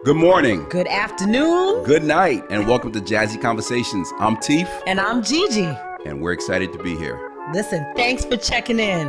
Good morning, Good afternoon. good night, and welcome to Jazzy Conversations. I'm Teef, And I'm Gigi. and we're excited to be here. Listen, thanks for checking in.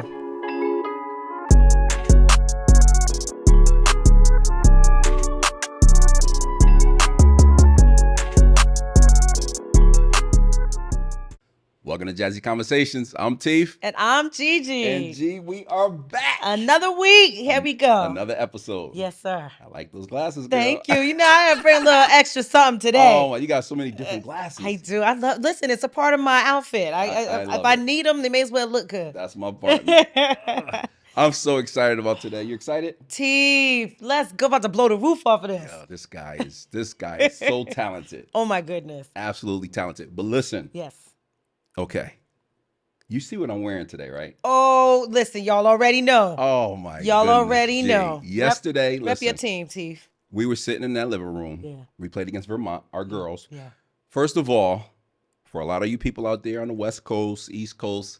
Welcome to Jazzy Conversations. I'm Teef, And I'm Gigi. and G, we are back. Another week. Here we go. Another episode. Yes, sir. I like those glasses, girl. Thank you. You know, I gotta bring a little extra something today. Oh, you got so many different glasses. I do. I love. Listen, it's a part of my outfit. I If love I it. need them, they may as well look good. That's my partner. I'm so excited about today. You excited? Teef, let's go. About to blow the roof off of this. Oh, this guy is so talented. Oh my goodness. Absolutely talented. But listen, Yes. okay. You see what I'm wearing today, right? Oh, listen, y'all already know. Oh my Y'all goodness, already G. know. Yesterday, Rep your listen, team, Teef. we were sitting in that living room. Yeah. We played against Vermont, our girls. Yeah. First of all, for a lot of you people out there on the West Coast, East Coast,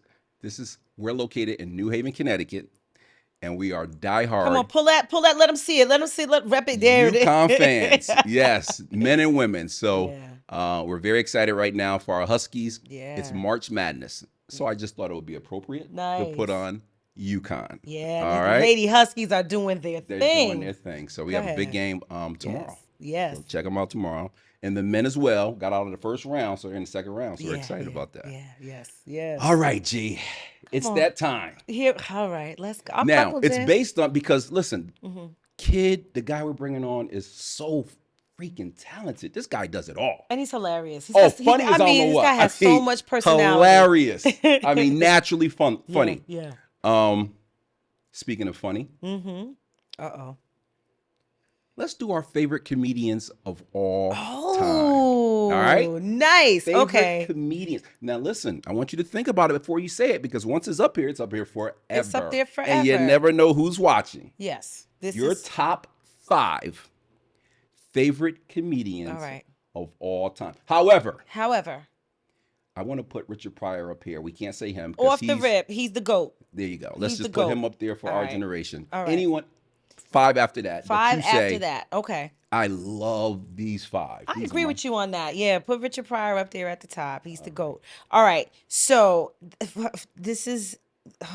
we're located in New Haven, Connecticut, and we are diehard Come on, pull that. Let them see it. Let rep it there. UConn fans. Yes, men and women. So Yeah. we're very excited right now for our Huskies. Yeah. It's March Madness. So I just thought it would be appropriate to Nice. put on UConn. Yeah, All these right. Lady Huskies are doing their They're thing. doing their thing. So we Go have a big ahead. game tomorrow. Yes. So check them out tomorrow. And the men as well got out of the first round, so they're in the second round. So we're Yeah, excited yeah, about that. Yeah. Yes. Yes. All right, G. It's on. that time. Here. All right. Let's go. I'm Now, buckled it's in. based on, because listen, Mhm. Kid, the guy we're bringing on, is so freaking talented. This guy does it all. And he's hilarious. He's Oh, just, funny as I don't know this what. guy has I mean, so much personality. Hilarious. I mean, naturally funny. Yeah. Speaking of funny, Mm-hmm. Uh-oh. let's do our favorite comedians of all time. Oh. All right? Nice. Favorite Okay. comedians. Now, listen, I want you to think about it before you say it, because once it's up here forever. It's up there And you forever. never know who's watching. Yes. This Your is top 5 favorite comedians all right. of all time. However, However, I want to put Richard Pryor up here. We can't say him. 'Cause off the rip, he's the GOAT. There you go. Let's He's just the put him GOAT. up there for All our right. generation. All right. Anyone, 5 after that. 5 that you say, after that. Okay. I love these 5. I agree with you on that. Yeah, put Richard Pryor up there at the top. He's the GOAT. All right. So this is,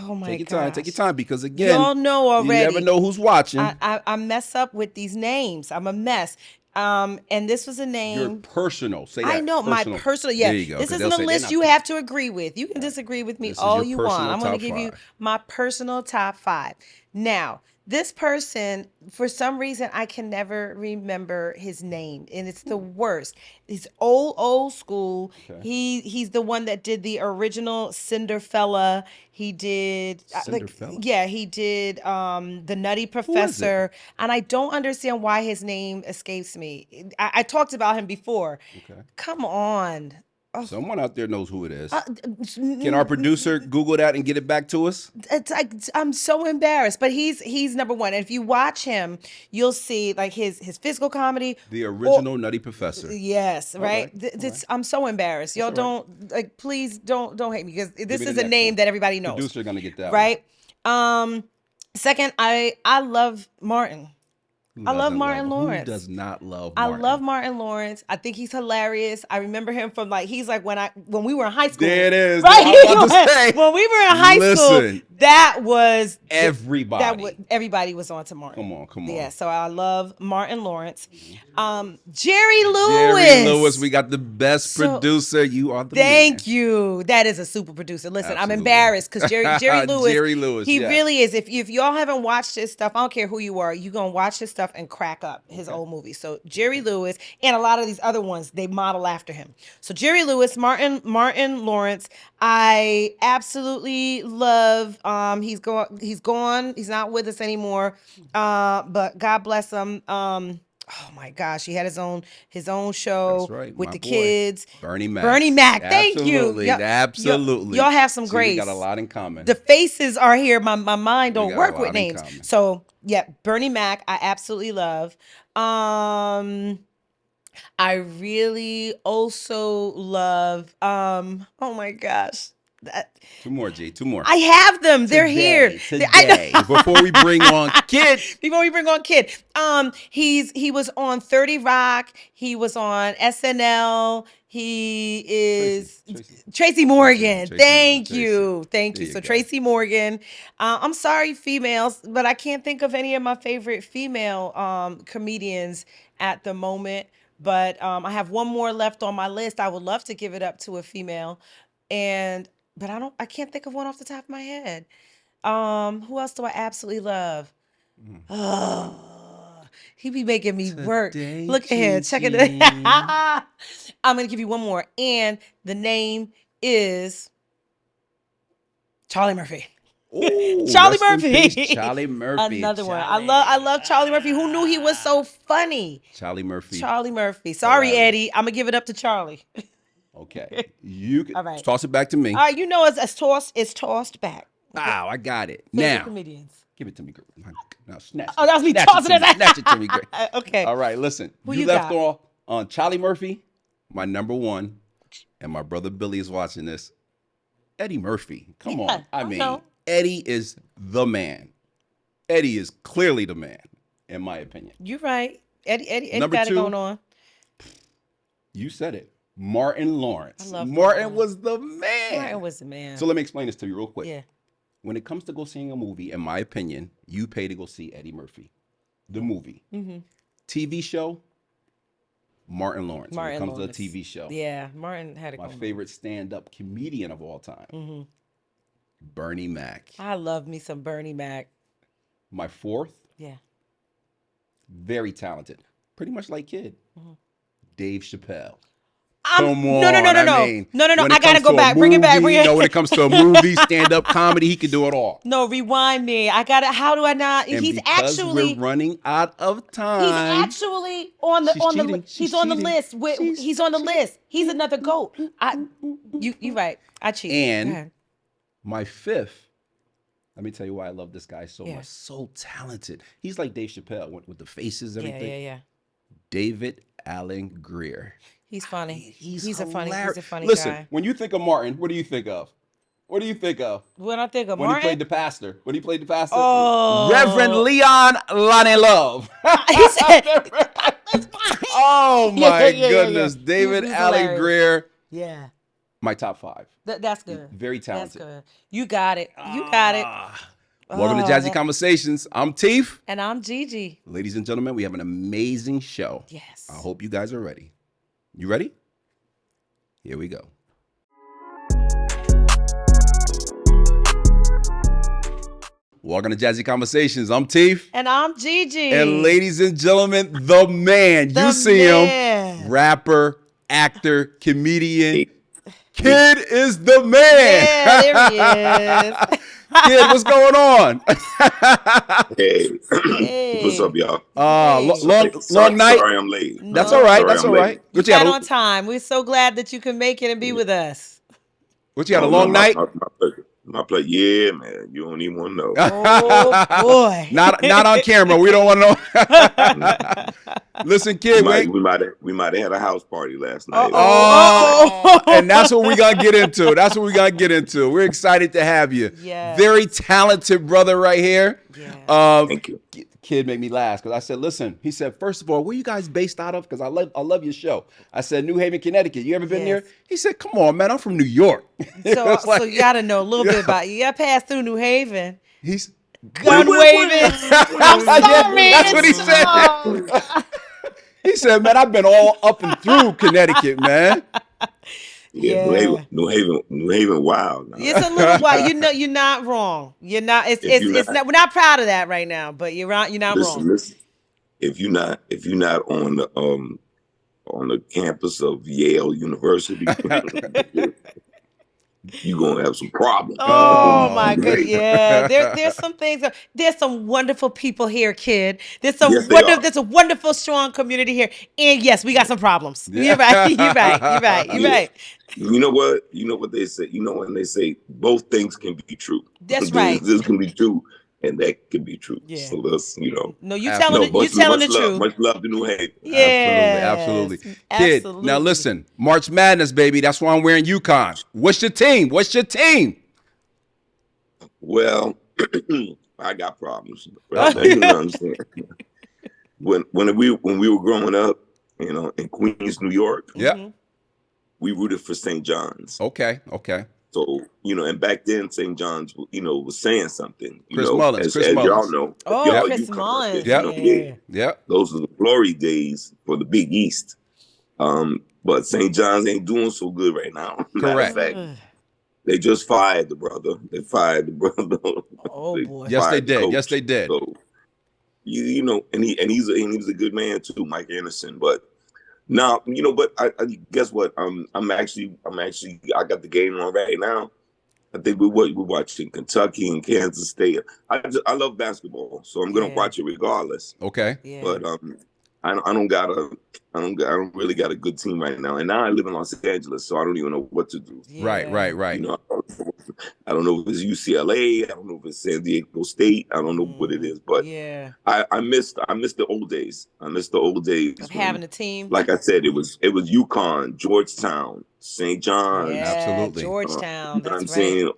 oh my Take your gosh. time. Take your time, because again, Y'all know already. you never know who's watching. I mess up with these names. I'm a mess. And this was a Your name. personal. Say that. I know my personal. Yeah, There you go. this 'cause isn't they'll a say they're list not you the- have to agree with. You can disagree with me This is all your you want. personal I'm going to top give you 5. my personal top 5. Now, this person, for some reason, I can never remember his name, and it's the worst. He's old school. Okay. He's the one that did the original Cinderfella. He did Cinderfella? he did the Nutty it? Professor, and I don't understand why his name escapes me. I talked about him before. Okay. Come on. Someone out there knows who it is. Can Can our producer Google that and get it back to us? It's like I'm so embarrassed, but he's number one. And if you watch him, you'll see like his physical comedy. The original Nutty Professor. Yes, right. right. I'm so embarrassed. Y'all That's all don't like. Please don't hate me, because this me the is a next name one. that everybody knows. Producer gonna get that Right. Second, I love Martin. one. I love Who Martin doesn't Lawrence. Who does not love I Martin? love Martin Lawrence. I think he's hilarious. I remember him from he's like when we were in high school. There it is. Right? I was about to say. When we were in high school, Listen. that was Everybody. everybody was on to Martin. Come on. Yeah, so I love Martin Lawrence. Jerry Lewis. Jerry Lewis, we got the best So, producer. You are the Thank man. you. That is a super producer. Listen, I'm Absolutely. embarrassed because Jerry Lewis. Jerry Lewis, He yes. really is. If y'all haven't watched his stuff, I don't care who you are, you're gonna watch his stuff and crack up his old movies. So Jerry Lewis and a lot of these other ones, they model after him. So Jerry Lewis, Martin Lawrence, I absolutely love. He's gone. He's not with us anymore. But God bless him. Oh my gosh, he had his own show That's right, with my the boy. kids. Bernie Mac. Thank you. Absolutely. Absolutely. Y'all have some See, grace. We got a lot in common. The faces are here. My mind don't got a work lot with in names. common. So yeah, Bernie Mac, I absolutely love. I really also love. Oh my gosh, Two more, G. Two more. I have them. They're here. I Today. Before we bring on Kid. Before we bring on Kid, he was on 30 Rock. He was on SNL. He is Tracy Morgan. Thank you. There you So go. Tracy Morgan. I'm sorry, females, but I can't think of any of my favorite female comedians at the moment. But I have one more left on my list. I would love to give it up to a female, and but I can't think of one off the top of my head. Who else do I absolutely love? Oh, he be making me work. Today, Look at him. Check it. Gigi. I'm gonna give you one more, and the name is Charlie Murphy. Ooh, Charlie rest in Murphy. peace, Charlie Murphy. Another one. I love Charlie Murphy. Who knew he was so funny? Charlie Murphy. Charlie Murphy. Sorry, Hilarious. Eddie. I'm gonna give it up to Charlie. Okay. You can All right. toss it back to me. All right, you know it's tossed. It's tossed back. Wow, I got it. Favorite Now, comedians. give it to me, girl. Now, snatch. Oh, that was me snatch tossing it. To it. me. Snatch it to me, girl. Okay. All right, listen. Who you you left got? off on Charlie Murphy, my number one, and my brother Billy is watching this. Eddie Murphy. Come Yeah, on. I mean, know. Eddie is the man. Eddie is clearly the man, in my opinion. You're right. Eddie Number got it two. going on. You said it. Martin Lawrence. I love Martin Martin. was the man. Martin was the man. So let me explain this to you real quick. Yeah. When it comes to go seeing a movie, in my opinion, you pay to go see Eddie Murphy. The movie. Mm-hmm. TV show, Martin Lawrence. Martin when it comes Lawrence. to a TV show. Yeah, Martin had it My going favorite stand-up comedian of all time, Mm-hmm. Bernie Mac. I love me some Bernie Mac. My fourth, Yeah. very talented. Pretty much like Kid. Mhm. Dave Chappelle. I'm- Come on. No. I mean, No. when I it gotta comes go to a back. Bring it back. movie, Bring it. No, when it comes to a movie, stand-up comedy, he can do it all. No, rewind me. I gotta. How do I not? And He's because actually. we're running out of He's time. actually on the She's on the cheating. li- She's he's on the cheating. list. She's He's on the list. He's another goat. You right. I cheated. And- Go ahead. My fifth, let me tell you why I love this guy so Yeah. much. So talented. He's like Dave Chappelle with the faces, Yeah, everything. yeah. David Allen Greer. He's funny. He's a funny Listen, guy. when you think of Martin, what do you think of? What do you think of? When I think of When he Martin, played the pastor. When he played the pastor. Oh. Reverend Leon Lonnie Love. he said, Oh my Yeah. goodness. He David was Allen hilarious. Greer. yeah, My top five. that's good. Very That's talented. good. You got it. You got it. Welcome to Oh, Jazzy that- Conversations. I'm Teef. And I'm Gigi. Ladies and gentlemen, we have an amazing show. Yes. I hope you guys are ready. You ready? Here we go. Welcome to Jazzy Conversations. I'm Teef. And I'm Gigi. And ladies and gentlemen, the man. The You see man. him. Rapper, actor, comedian. Kid is the man. Yeah, there he is. Kid, what's going on? Hey, Hey. what's up, y'all? Long night. Sorry, I'm late. That's No. all right. Sorry, That's I'm all late. right. What You you got had? on time. We're so glad that you can make it and be with us. What you had? A Oh, long no, night? My pleasure. My pleasure. Yeah, man. You don't even want to know. Oh boy. Not on camera. We don't want to know. Listen, kid. we might have had a house party last night. Oh, and that's what we're going to get into. That's what we're going to get into. We're excited to have you. Yes. Very talented brother right here. Yeah. Thank you. Kid made me laugh because I said, listen, he said, first of all, where you guys based out of? Because I love your show. I said, New Haven, Connecticut. You ever been Yes. there? He said, come on, man. I'm from New York. So, It's like- so you got to know a little Yeah. bit about you. You got to pass through New Haven. He's Gun wait, waving. I'm sorry. Yeah, that's what he said. He said, man, I've been all up and through Connecticut, man. Yeah, Yeah. New Haven, wild. Nah. It's a little while. You know, you're not wrong. You're not. It's If you're it's not- not. We're not proud of that right now, but you're not wrong. Listen. If you're not on the campus of Yale University, you're gonna have some problems. Oh my Great. goodness! Yeah, there's some things. There's some wonderful people here, kid. There's some Yes, they are. There's a wonderful, strong community here, and yes, we got some problems. Yeah. You're right. You're right. You're right. You're Yeah. right. You know what? You know what they say. You know when they say both things can be true. That's right. This can be true. and that could be true. Yeah. So that's No, Absolutely. you telling the truth. much love to New Haven. Absolutely, Yes, absolutely. Kid, now absolutely. listen, March Madness, baby. That's why I'm wearing UConn. What's your team? What's your team? Well, I got problems. Right now, you know what I'm saying. When we were growing up, in Queens, New York, Yep. we rooted for St. John's. Okay. Okay. So, and back then St. John's, was saying something, Chris Mullins. as Chris y'all Mullins. know, Oh, y'all Yep. Chris UConn Mullins. kids, Yep. Yeah. Yep. those are the glory days for the Big East. But St. John's ain't doing so good right now. Matter of Correct. fact, they just fired the brother. They fired the brother. Oh They boy. Yes, they fired the did. Yes, coach. they did. So and he was a good man too, Mike Anderson. But now, but I guess what? I'm actually I got the game on right now. I think we're watching Kentucky and Kansas State. I love basketball, so I'm gonna Yeah. watch it regardless. Okay. Yeah. But I don't really got a good team right now. And now I live in Los Angeles, so I don't even know what to do. Right. Yeah. Right. Right. I don't know if it's UCLA. I don't know if it's San Diego State. I don't know what it is, but Yeah. I missed the old days. I missed the old days Of when, having a team. like I said, it was UConn, Georgetown, St. John's. Yeah. Absolutely. Georgetown. You know what I'm That's right. saying?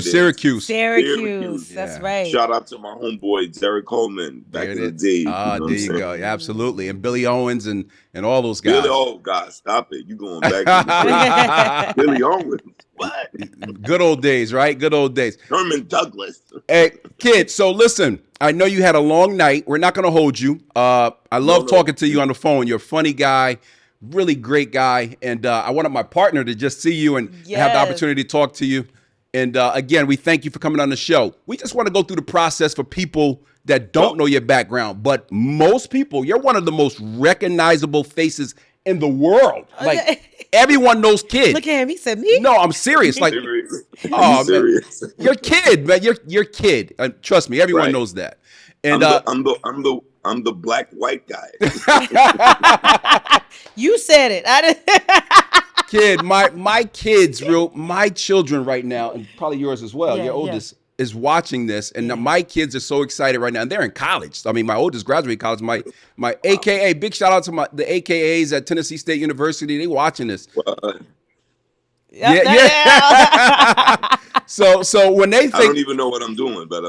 Syracuse. Syracuse. That's Yeah. right. Shout out to my homeboy Derek Coleman back There it in the is. day. Ah, You know what there I'm you saying? go. Absolutely. And Billy Owens and all those Billy, guys. oh God, stop it! You going back to the Billy Owens? What? Good old days, right? Good old days. Herman Douglas. Hey, kid, so listen, I know you had a long night. We're not going to hold you. I love talking to you on the phone. You're a funny guy, really great guy. And I wanted my partner to just see you and have the Yes. opportunity to talk to you. And again, we thank you for coming on the show. We just want to go through the process for people that don't know your background. But most people, you're one of the most recognizable faces in the world. Like, everyone knows Kid. Look at him. He said me. No, I'm serious. Like, Serious. oh, serious. man. You're Kid, man. You're Kid. Trust me, everyone Right. knows that. And I'm the black white guy. You said it. I didn't. Kid, my children right now, and probably yours as well. Yeah, your yeah. oldest is watching this, and my kids are so excited right now. And they're in college. I mean, my oldest graduated college. My AKA, big shout out to the AKAs at Tennessee State University. They watching this. Yeah. So when they think, I don't even know what I'm doing, but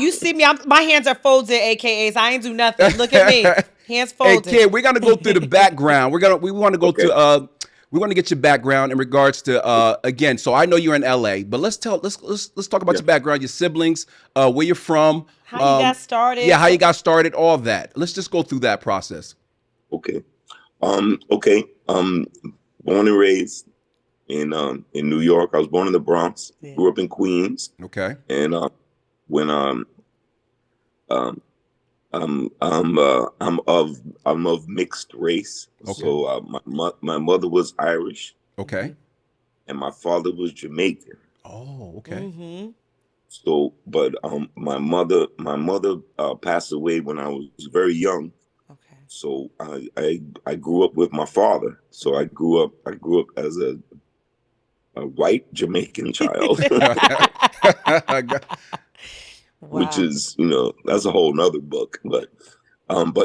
You see me? My hands are folded, AKAs. I ain't do nothing. Look at me, hands hey folded. Kid, we're gonna go through the background. We want to go to we want to get your background in regards to again. So I know you're in LA, but let's talk about your background, your siblings, where you're from, How you got started? Yeah, how you got started, all of that. Let's just go through that process. Okay. Born and raised in New York. I was born in the Bronx. Yeah. Grew up in Queens. Okay. And when I'm of mixed race. Okay. So my mother was Irish. Okay. And my father was Jamaican. Oh, okay. Mm-hmm. So, but my mother passed away when I was very young. Okay. So I grew up with my father. So I grew up as a white Jamaican child, which is that's a whole nother book. But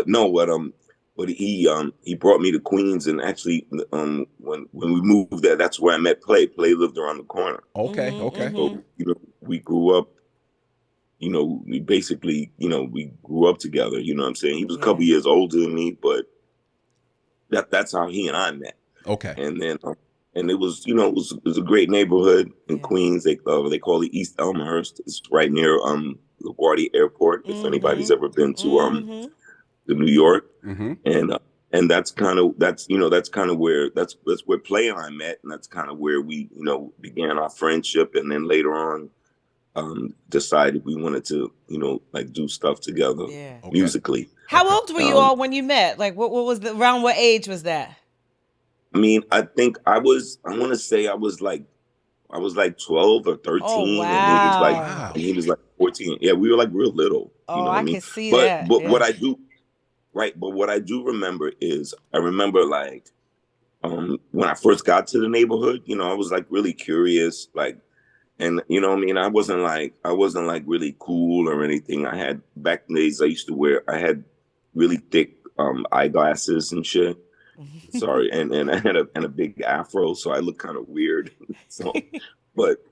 no, what he brought me to Queens, and actually when we moved there, that's where I met Play. Play lived around the corner. Okay. Mm-hmm, Okay. So we grew up. We basically, we grew up together. You know what I'm saying? He was a couple years older than me, but that's how he and I met. Okay. And then, and it was, it was a great neighborhood in Queens. They call it East Elmhurst. It's right near LaGuardia Airport. If anybody's ever been to New York, and that's kind of where that's where Play and I met, and that's kind of where we began our friendship, and then later on. Decided we wanted to, like do stuff together musically. How old were you all when you met? Like, what was around what age was that? I mean, I think I want to say I was like 12 or 13. Oh, wow. And he was like 14. Yeah, we were like real little. Oh, you know what I I mean? can see but, that. But what I do, but what I do remember is I remember like when I first got to the neighborhood, I was like really curious, like, And you know what I mean? I wasn't like really cool or anything. I had back in the days I used to I had really thick eyeglasses and shit. Sorry, and I had a big afro, so I looked kind of weird. So, but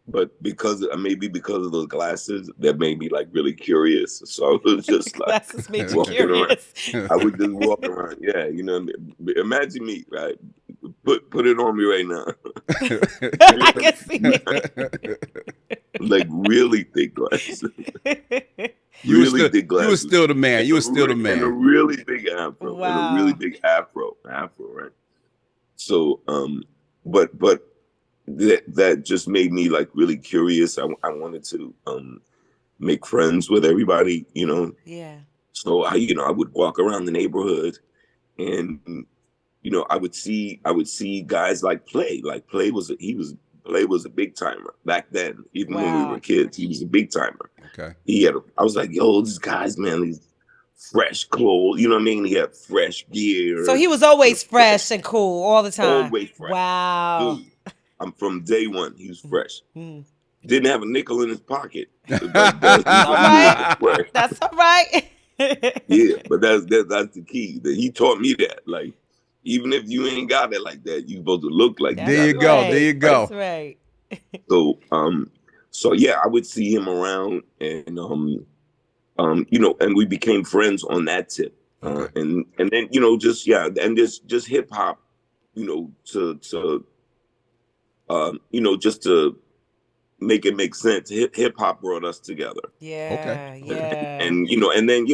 maybe because of those glasses, that made me like really curious. So I was just like Glasses made you walking around. curious. I would just walk around. Yeah, you know, imagine me, right? Put it on me right now. I can see it. Like really thick glasses. You were Really still, thick you were glasses. still the man. You were still the And a man. really big afro. Wow. And a really big afro, right? So, but that just made me like really curious. I wanted to make friends with everybody, you know. Yeah. So I would walk around the neighborhood, and you know, I would see guys like Play. Like Play was a big timer back then. Even when we were kids, he was a big timer. Okay. I was like, yo, these guys, man, these fresh clothes. You know what I mean? He had fresh gear. So he was always fresh and cool all the time. Always fresh. Wow. Dude, I'm from day one. He was fresh. Mm. Didn't have a nickel in his pocket. That's all right. That's all right. Yeah, but that's the key. That he taught me that. Like, even if you ain't got it like that, you supposed to look like that. There you go. There you go. That's right. So yeah, I would see him around, and you know, and we became friends on that tip. Okay. And then you know, just hip hop, you know, to you know, just to make it make sense. Hip hop brought us together. Yeah. Okay. Yeah. And you know, and then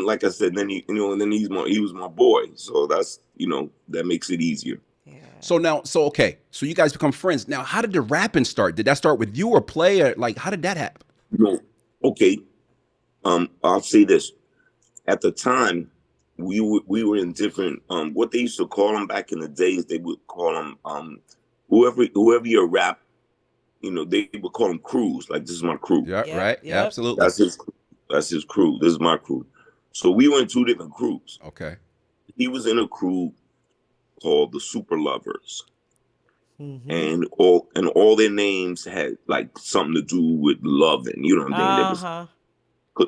like I said, then he was my boy. So that's, you know, that makes it easier. Yeah. So you guys become friends. Now, how did the rapping start? Did that start with you or Play? Or like, how did that happen? No, okay. I'll say this. At the time, we were in different what they used to call them back in the days. They would call them whoever your rap, you know, they would call them crews. Like, this is my crew. Yeah, right. Yeah, absolutely. That's his crew. This is my crew. So we were in two different crews. Okay. He was in a crew called the Super Lovers. Mm-hmm. And all their names had like something to do with loving. You know what I mean?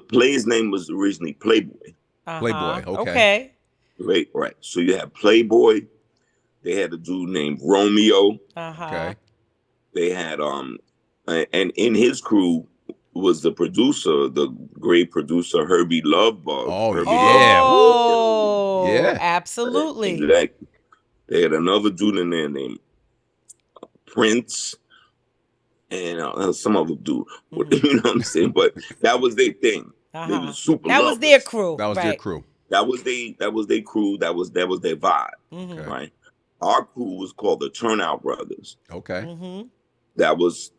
Play's name was originally Playboy. Playboy. Okay. Right. So you had Playboy. They had a dude named Romeo. Okay. They had and in his crew was the producer, the great producer Herbie Lovebug. Oh, Herbie yeah. Oh, yeah, absolutely. Exactly. They had another dude in there named Prince, and some other dude. Mm-hmm. You know what I'm saying? But that was their thing. They was super. That lovers. was their crew. That was their crew. That was their crew. That was their vibe. Mm-hmm. Right. Our crew was called the Turnout Brothers. Okay. Mm-hmm.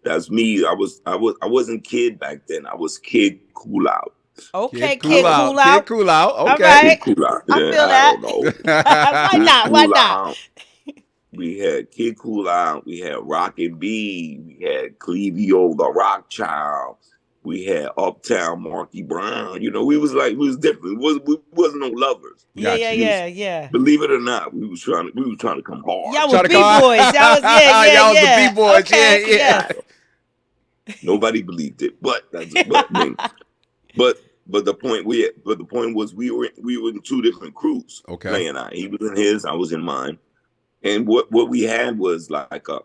That's me. I wasn't Kid back then. I was Kid Cool Out. Okay, Kid Cool Out. Kid Cool Out. Okay. All right. Kid Cool Out. I feel that. Why not? We had Kid Cool Out. We had Rockin' B. We had Clevio the Rock Child. We had Uptown Marky Brown. You know, we was different. We wasn't no lovers. Yeah. Believe it or not, we was trying to come hard. Y'all was B-boys. Y'all was Y'all was the B-boys. Okay, yeah. Nobody believed it, but the point was we were in two different crews. Okay. Play and I. He was in his, I was in mine. And what we had was like a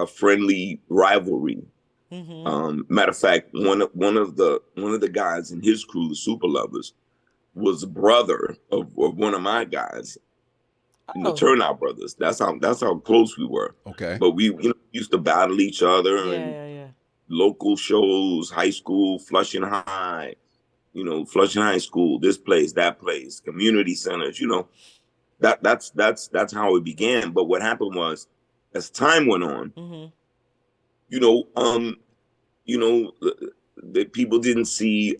friendly rivalry. Mm-hmm. Matter of fact, one of the guys in his crew, the Super Lovers, was a brother of one of my guys in the Turnout Brothers. That's how close we were. Okay. But we used to battle each other and local shows, high school, Flushing High, Flushing High School, this place, that place, community centers, that's how it began. But what happened was, as time went on, mm-hmm. The people didn't see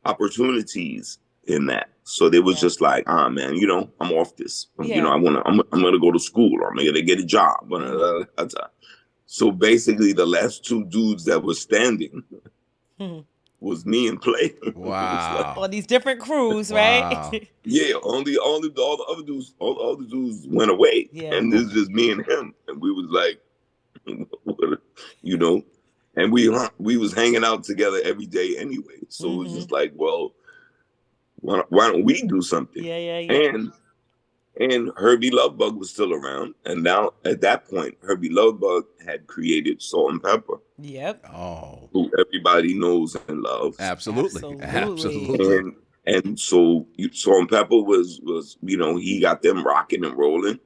opportunities in that. So they was just like, man, I'm off this. I'm gonna go to school, or I'm gonna get a job. Mm-hmm. So basically the last two dudes that were standing mm-hmm. was me and Play. Wow. All these different crews, right? Yeah, all the other dudes went away. Yeah. And this is just me and him. And we was like, you know, and we was hanging out together every day anyway. So it was just like, well, why don't we do something? Yeah. And Herbie Lovebug was still around, and now at that point, Herbie Lovebug had created Salt and Pepper. Yep. Oh, who everybody knows and loves. absolutely. And so Salt and Pepper was he got them rocking and rolling,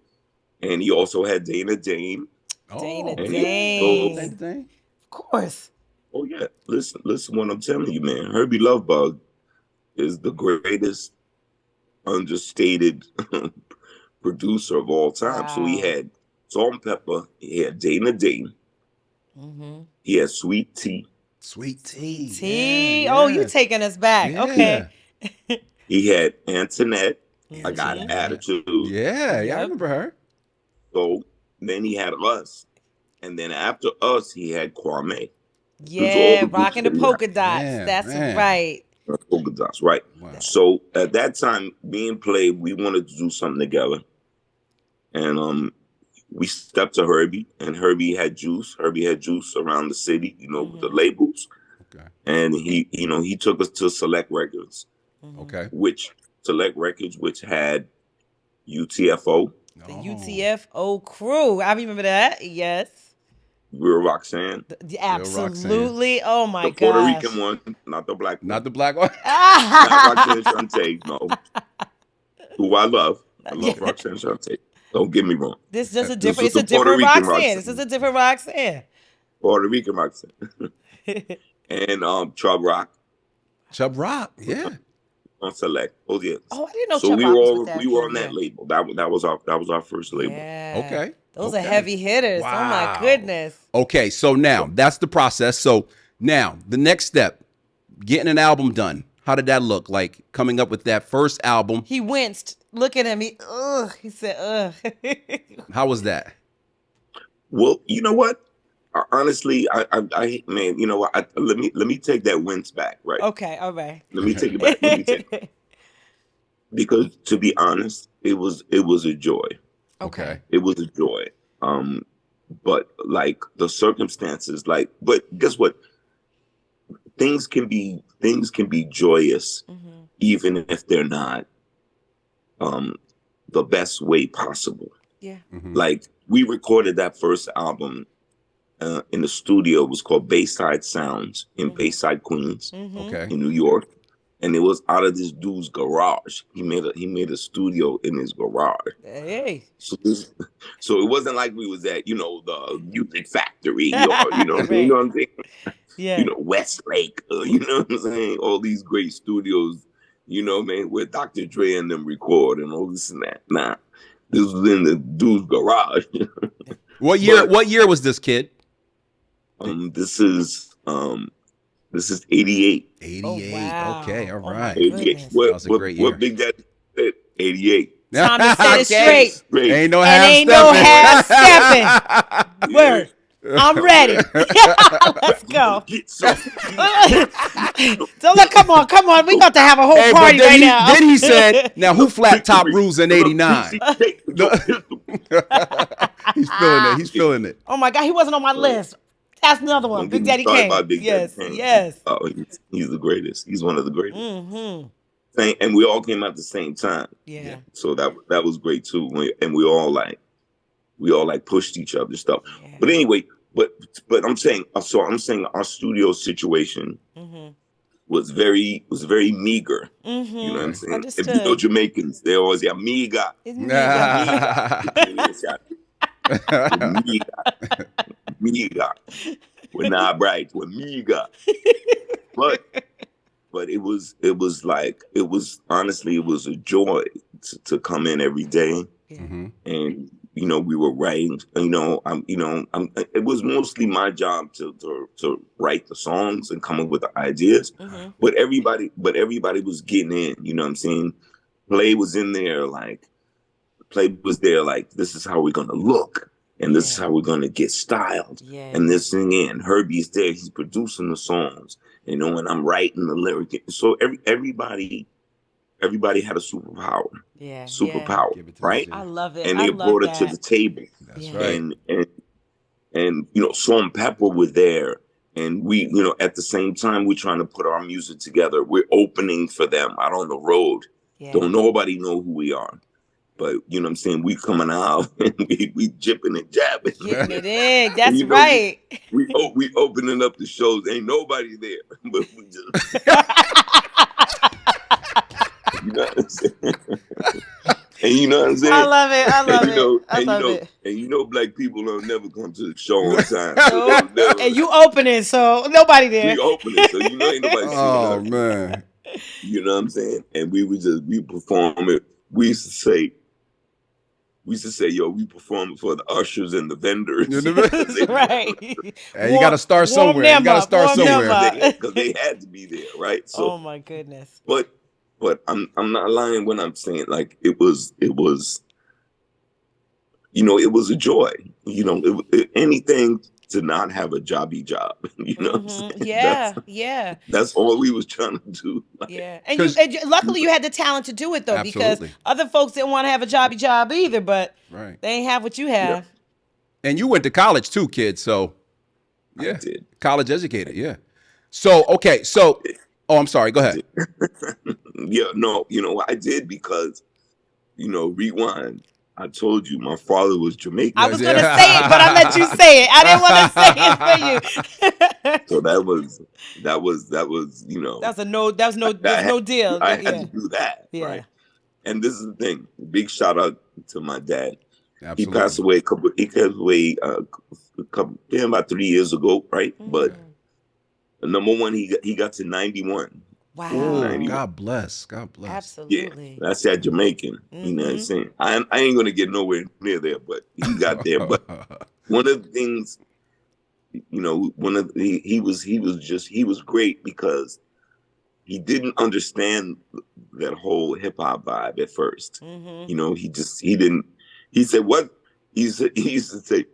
and he also had Dana Dane. Dana Oh, Dane. Dane. Of course. Oh yeah, listen what I'm telling you, man. Herbie Lovebug is the greatest understated producer of all time. Wow. So he had Salt and Pepper, he had Dana Dane, he had Sweet Tea. Sweet Tea. Yeah. Oh, you taking us back. Yeah. Okay. He had Antoinette. I got attitude. Yeah, I remember her. So then he had us. And then after us, he had Kwame. Yeah, rocking the polka dots. Yeah, that's right. Polka dots, right. Wow. So at that time, me and Play, we wanted to do something together. And we stepped to Herbie, and Herbie had juice. Herbie had juice around the city, with the labels. Okay. And he took us to Select Records. Okay. Which had UTFO. The UTFO crew. I remember that. Yes. Real Roxanne. Absolutely. Roxanne. Oh my god. The Puerto Rican one, not the black one. Not the black one. Not Roxanne Shante, no. Who I love. I love Roxanne Shante. Don't get me wrong. This is just a different. It's a different Roxanne. This is a different Roxanne. Puerto Rican Roxanne. And Chub Rock. Chub Rock, yeah. On Select. Oh yeah. Oh, I didn't know. So Chub Rock was with that. We were on that label. That was our first label. Yeah. Okay. Those are heavy hitters. Wow. Oh my goodness. Okay, so now that's the process. So now the next step, getting an album done. How did that look like coming up with that first album? He winced. Look at him. He said, ugh. How was that? Well, you know what? Honestly, I man, you know what? Let me take that wince back, right? Okay, all right. Let me take it back. Because to be honest, it was a joy. Okay. It was a joy. But like the circumstances, but guess what? Things can be joyous, even if they're not the best way possible. Yeah. Like we recorded that first album in the studio. It was called Bayside Sounds in Bayside, Queens, okay, in New York. And it was out of this dude's garage. He made a studio in his garage. Hey. So it wasn't like we was at, the Music Factory or, right. You know what I'm saying? Yeah. Westlake, you know what I'm saying? All these great studios, man, where Dr. Dre and them record and all this and that. Nah, this was in the dude's garage. What year was this, kid? This is 88. 88. Oh, wow. Okay, all right. 88. That was a great year. What Big Daddy said? 88. Tommy said it straight. Ain't no half stepping. Word. I'm ready. Let's go. So look, come on. We got to have a whole party right now. Then he said, "Now who flat top rules in '89?" He's feeling it. Oh my God, he wasn't on my list. That's another one. Big Daddy Kane. Yes. Oh, he's the greatest. He's one of the greatest. And we all came out at the same time. Yeah. So that was great too. And we all pushed each other stuff. Yeah. But anyway, but I'm saying our studio situation was very meager. You know what I'm saying? Understood. If you know Jamaicans, they always say amiga. Miga. We're not bright. We're meager. But it was honestly a joy to come in every day. Yeah. And we were writing. It was mostly my job to write the songs and come up with the ideas. But everybody was getting in. You know what I'm saying? Play was there like, this is how we're gonna look. And this is how we're going to get styled. Yeah. And this thing and Herbie's there. He's producing the songs, and I'm writing the lyric. So everybody had a superpower. Yeah. Right? I love it. And they brought it to the table. That's right. And and Salt and Pepper were there, and we, at the same time we're trying to put our music together. We're opening for them out on the road. Yeah. Don't nobody know who we are, but you know what I'm saying, we coming out and we jipping and jabbing. Getting it in. That's And, right. We opening up the shows. Ain't nobody there, but we just. You know what I'm saying? And you know what I'm saying? I love it. I love it. I and love it. And black people don't never come to the show on time. No. So And you opening, so nobody there. we opening, so ain't nobody seeing us. Oh man. You know what I'm saying? And we perform it. We used to say, yo, we perform for the ushers and the vendors. Right. Hey, you got to start somewhere. You got to start somewhere. Because they had to be there, right? So, oh my goodness. But I'm not lying when I'm saying, like, it was it was a joy. Anything to not have a jobby job. You know what I'm saying? Yeah. That's all we was trying to do. Like, yeah. And luckily you had the talent to do it, though, Absolutely. because other folks didn't want to have a jobby job either, but right. they ain't have what you have. Yeah. And you went to college too, kid. So, yeah. I did. College educated, yeah. So, okay. So, I'm sorry. Go ahead. Yeah, no, I did because, rewind. I told you my father was Jamaican. I was going to say it, but I let you say it. I didn't want to say it for you. So that was, there's no deal. I had to do that, yeah. right? And this is the thing. Big shout out to my dad. Absolutely. He passed away about 3 years ago, right? But number one, he got to 91. Wow. Oh, 91. God bless. Absolutely. Yeah, that's that Jamaican. You know what I'm saying? I ain't gonna get nowhere near there, but he got there. But one of the things, he was great because he didn't understand that whole hip hop vibe at first. He didn't. He said, "What?" He used to say,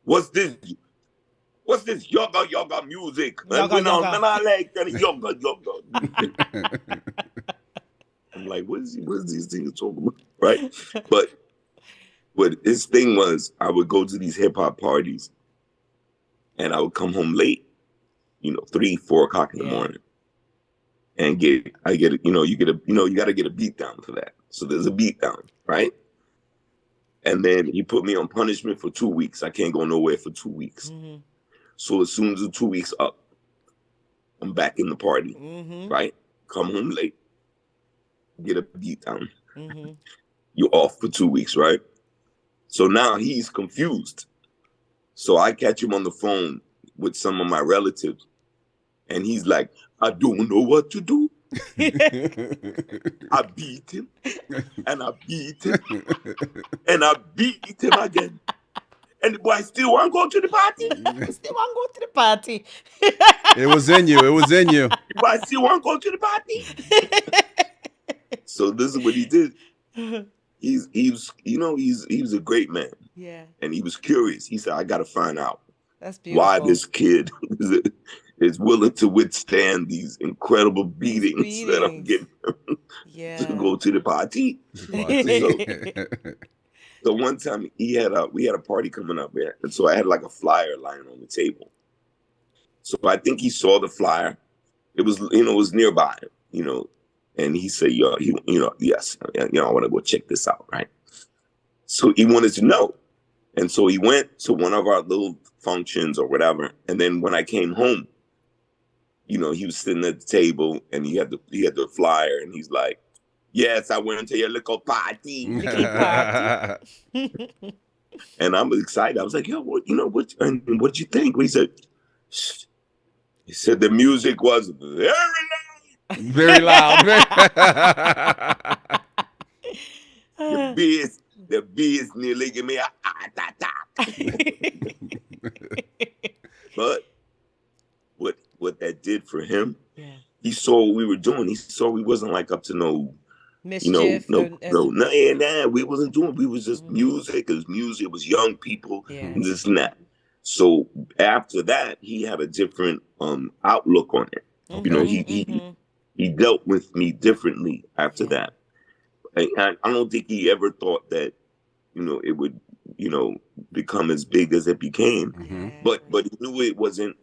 "What's this? What's this yoga music? I like that yoga." I'm like, what is these things talking about? Right? But his thing was, I would go to these hip hop parties and I would come home late, 3, 4 o'clock in the morning. And you got to get a beat down for that. So there's a beat down, right? And then he put me on punishment for 2 weeks. I can't go nowhere for 2 weeks. So as soon as the 2 weeks up, I'm back in the party, right? Come home late, get a beat down. You're off for 2 weeks, right? So now he's confused. So I catch him on the phone with some of my relatives, and he's like, I don't know what to do. I beat him, and I beat him, and I beat him again. And the boy still want to go to the party. Still want to go to the party. It was in you. The boy still want to go to the party. So this is what he did. He was a great man. Yeah. And he was curious. He said, I got to find out why this kid is willing to withstand these incredible beatings that I'm getting to go to the party. So one time we had a party coming up there, and so I had like a flyer lying on the table. So I think he saw the flyer. It was nearby, and he said, yes, I want to go check this out, right? So he wanted to know. And so he went to one of our little functions or whatever. And then when I came home, he was sitting at the table and he had the flyer, and he's like, yes, I went to your little party. And I'm excited. I was like, yo, what'd you think? He said the music was very loud. Very loud. The bees nearly give me a heart attack. But what that did for him, he saw what we were doing. He saw we wasn't like up to no mischief. We wasn't doing. We was just music. It was music. It was young people. And this and that. So after that, he had a different outlook on it. He dealt with me differently after that. I don't think he ever thought that, it would, become as big as it became. Mm-hmm. But he knew it wasn't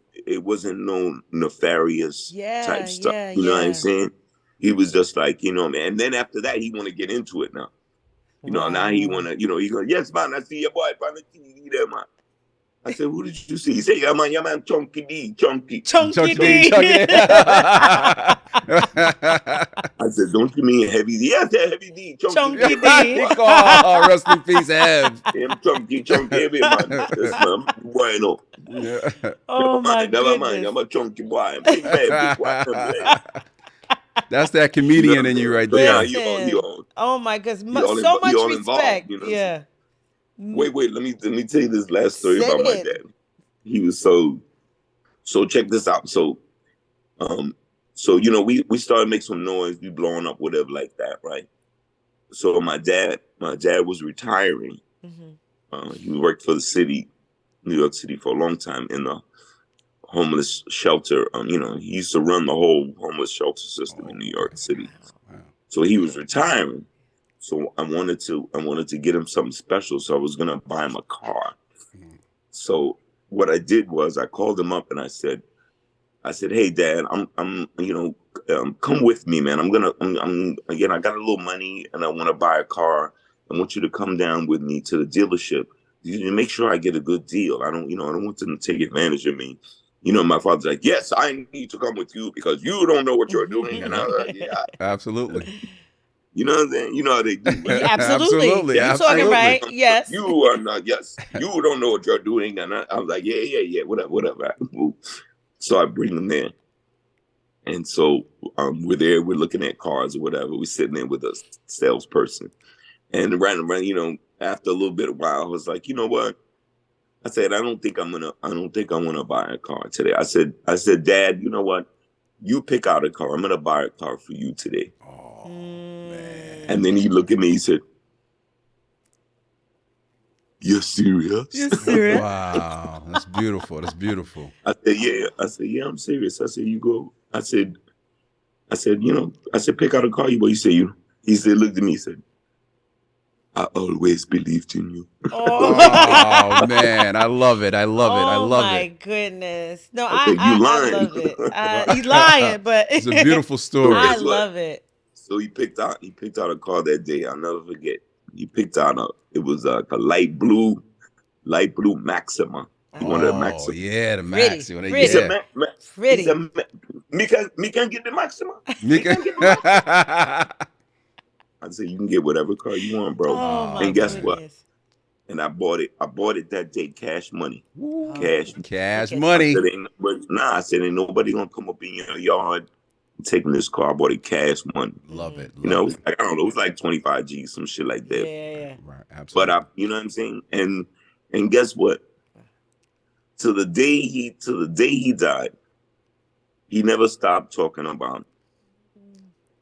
no nefarious type stuff. You know what I'm saying? He was just like, man. And then after that, he want to get into it now. Now he want to, he go, yes, man, I see your boy on the TV there, man. I said, who did you see? He said, yeah, man, Chunky D, Chunky. Chunky D. I said, don't you mean Heavy D? Yeah, I said Heavy D, Chunky D. Oh, rest in peace, Ev. Him Chunky, every man. Yes, man. Boy, no. Oh, never mind. I'm a chunky boy. Big man, big boy. That's that comedian in you right there. Oh my goodness, so much respect. Yeah. Wait. Let me tell you this last story about my dad. He was so. Check this out. So we started making some noise. We blowing up, whatever like that, right? So my dad was retiring. Mm-hmm. He worked for the city, New York City, for a long time in the homeless shelter. He used to run the whole homeless shelter system in New York City. Wow. So he was retiring. So I wanted to get him something special. So I was gonna buy him a car. So what I did was I called him up and I said, hey Dad, I'm come with me, man. I got a little money and I want to buy a car. I want you to come down with me to the dealership. You make sure I get a good deal. I don't want them to take advantage of me. My father's like, yes, I need to come with you because you don't know what you're doing. And I was like, yeah. Absolutely. You know what I'm saying? You know how they do. Right? Absolutely. You're talking right. Yes. You are not. Yes. You don't know what you're doing. And I was like, yeah. Whatever. So I bring them there. And so we're there. We're looking at cars or whatever. We're sitting there with a salesperson. And right, after a little bit of while, I was like, you know what? I said, I don't think I'm gonna buy a car today. I said, Dad, you know what? You pick out a car. I'm gonna buy a car for you today. Oh, man. And then he looked at me. He said, "You're serious?" You're serious? Wow, that's beautiful. That's beautiful. I said, "Yeah." I said, "Yeah, I'm serious." I said, "You go." I said, pick out a car. He said, He said, looked at me. He said, I always believed in you. Oh man, I love it. I love it. Oh my goodness. No, I love it. He's lying, but it's a beautiful story. I love it. So he picked out a car that day. I'll never forget. He picked out it was a light blue Maxima. He wanted a Maxima. Yeah, the Maxima. Pretty. He said, pretty. He said, me can get the Maxima. I said, you can get whatever car you want, bro. Oh, and guess what? And I bought it that day, cash money. Ooh, cash money. I said, ain't nobody gonna come up in your yard taking this car. I bought it cash money. Love it. It was like, I don't know, it was like 25 G's, some shit like that. Yeah. Right, absolutely. But you know what I'm saying? And guess what? Till the day he died, he never stopped talking about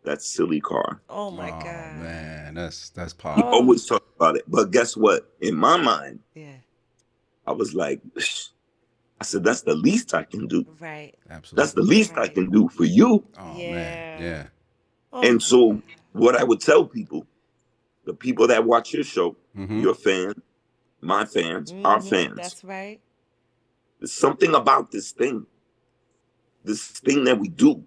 that silly car. Oh my God. Man, that's He powerful. always talked about it. But guess what? In my mind, I was like, I said, that's the least I can do. Right. Absolutely. That's the least I can do for you. Oh man. Yeah. Oh, and so what I would tell people, the people that watch your show, your fans, my fans, our fans. That's right. There's something about this thing that we do.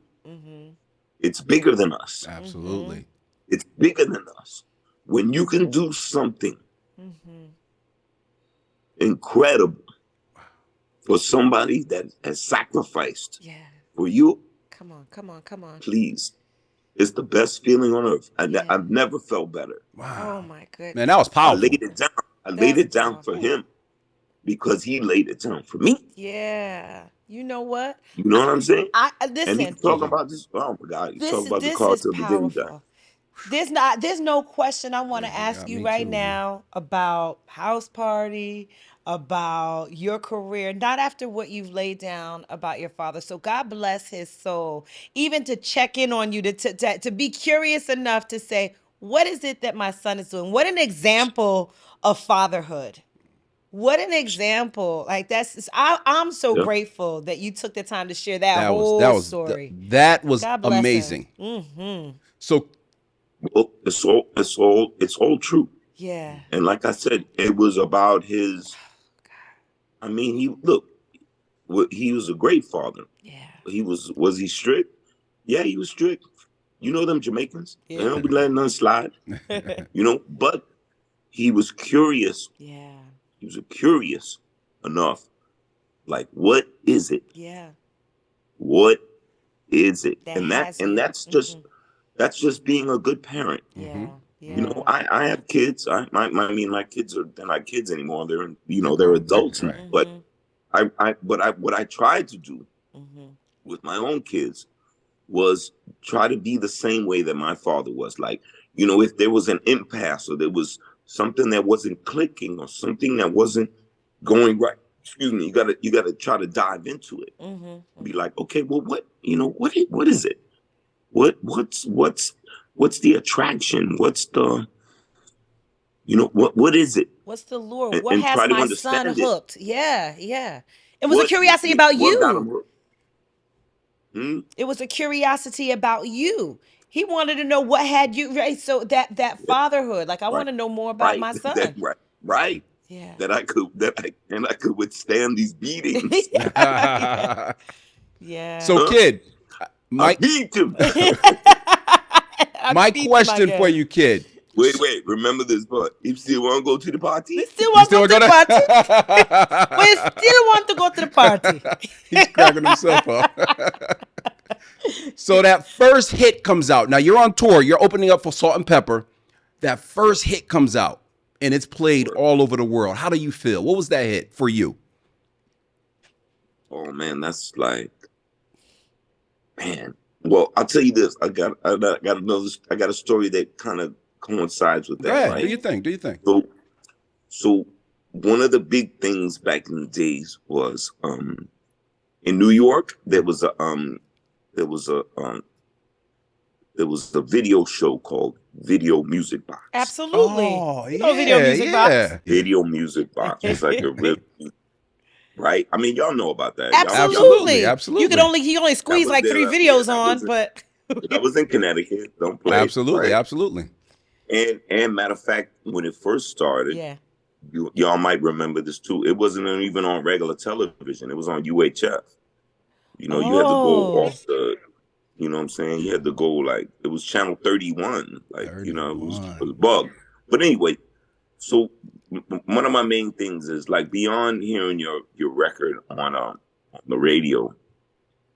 It's bigger than us. Absolutely. It's bigger than us. When you can do something incredible for somebody that has sacrificed for you. Come on. Please. It's the best feeling on earth. I've never felt better. Wow. Oh my goodness. Man, that was powerful. I laid it down for him because he laid it down for me. Yeah. You know what? You know what I'm saying? Listen. And he's talking about this. Oh my God. He's talking about the car till the day he died. There's no question I want to ask you right now about House Party, about your career, not after what you've laid down about your father. So God bless his soul, even to check in on you, to be curious enough to say, what is it that my son is doing? What an example of fatherhood. What an example. Like I'm so grateful that you took the time to share that whole story. That was amazing. Mm-hmm. So well, it's all true. Yeah. And like I said, it was about his. I mean, he was a great father. Yeah. Was he strict? Yeah, he was strict. You know them Jamaicans. They Yeah. don't be letting none slide. But he was curious. Yeah. He was curious enough. Like, what is it? Yeah. What is it? That And has you. that's just being a good parent. Yeah. Yeah. I have kids. My kids they're not kids anymore. They're grown, adults. right. But what I tried to do with my own kids was try to be the same way that my father was. Like, if there was an impasse or there was something that wasn't clicking or something that wasn't going right, excuse me, you gotta try to dive into it. Be like, okay, well, what is it? What's the attraction? What's the what is it? What's the lure? And, What and has try to my son understand it. hooked? Yeah. Yeah. It was a curiosity about What got him you. hooked? It was a curiosity about you. He wanted to know what had you, right. So that fatherhood, like I want to know more about my son. Right. Yeah. That I could withstand these beatings. Yeah. So, kid, I beat him. my question for you, kid. Wait. Remember this part. You still want to go to the party? We still want to go to the party. We still want to go to the party. He's cracking himself up. So that first hit comes out. Now you're on tour. You're opening up for Salt and Pepper. That first hit comes out, and it's played all over the world. How do you feel? What was that hit for you? Oh man, that's like, man. Well, I'll tell you this. I got a story that kind of coincides with that. Go ahead. Right? Do you think? So one of the big things back in the days was in New York there was a video show called Video Music Box. Absolutely. Oh, Video Music Box. Video Music Box was like a real, right? I mean, y'all know about that. Absolutely. Absolutely. He only squeezed like 3 videos on, but I was in Connecticut. Don't play. Absolutely, right? absolutely. And matter of fact, when it first started, y'all might remember this too. It wasn't even on regular television. It was on UHF. You had to go off the. You know what I'm saying? You had to go like it was channel 31. Like 31. It was a bug. But anyway, so one of my main things is like beyond hearing your record on the radio,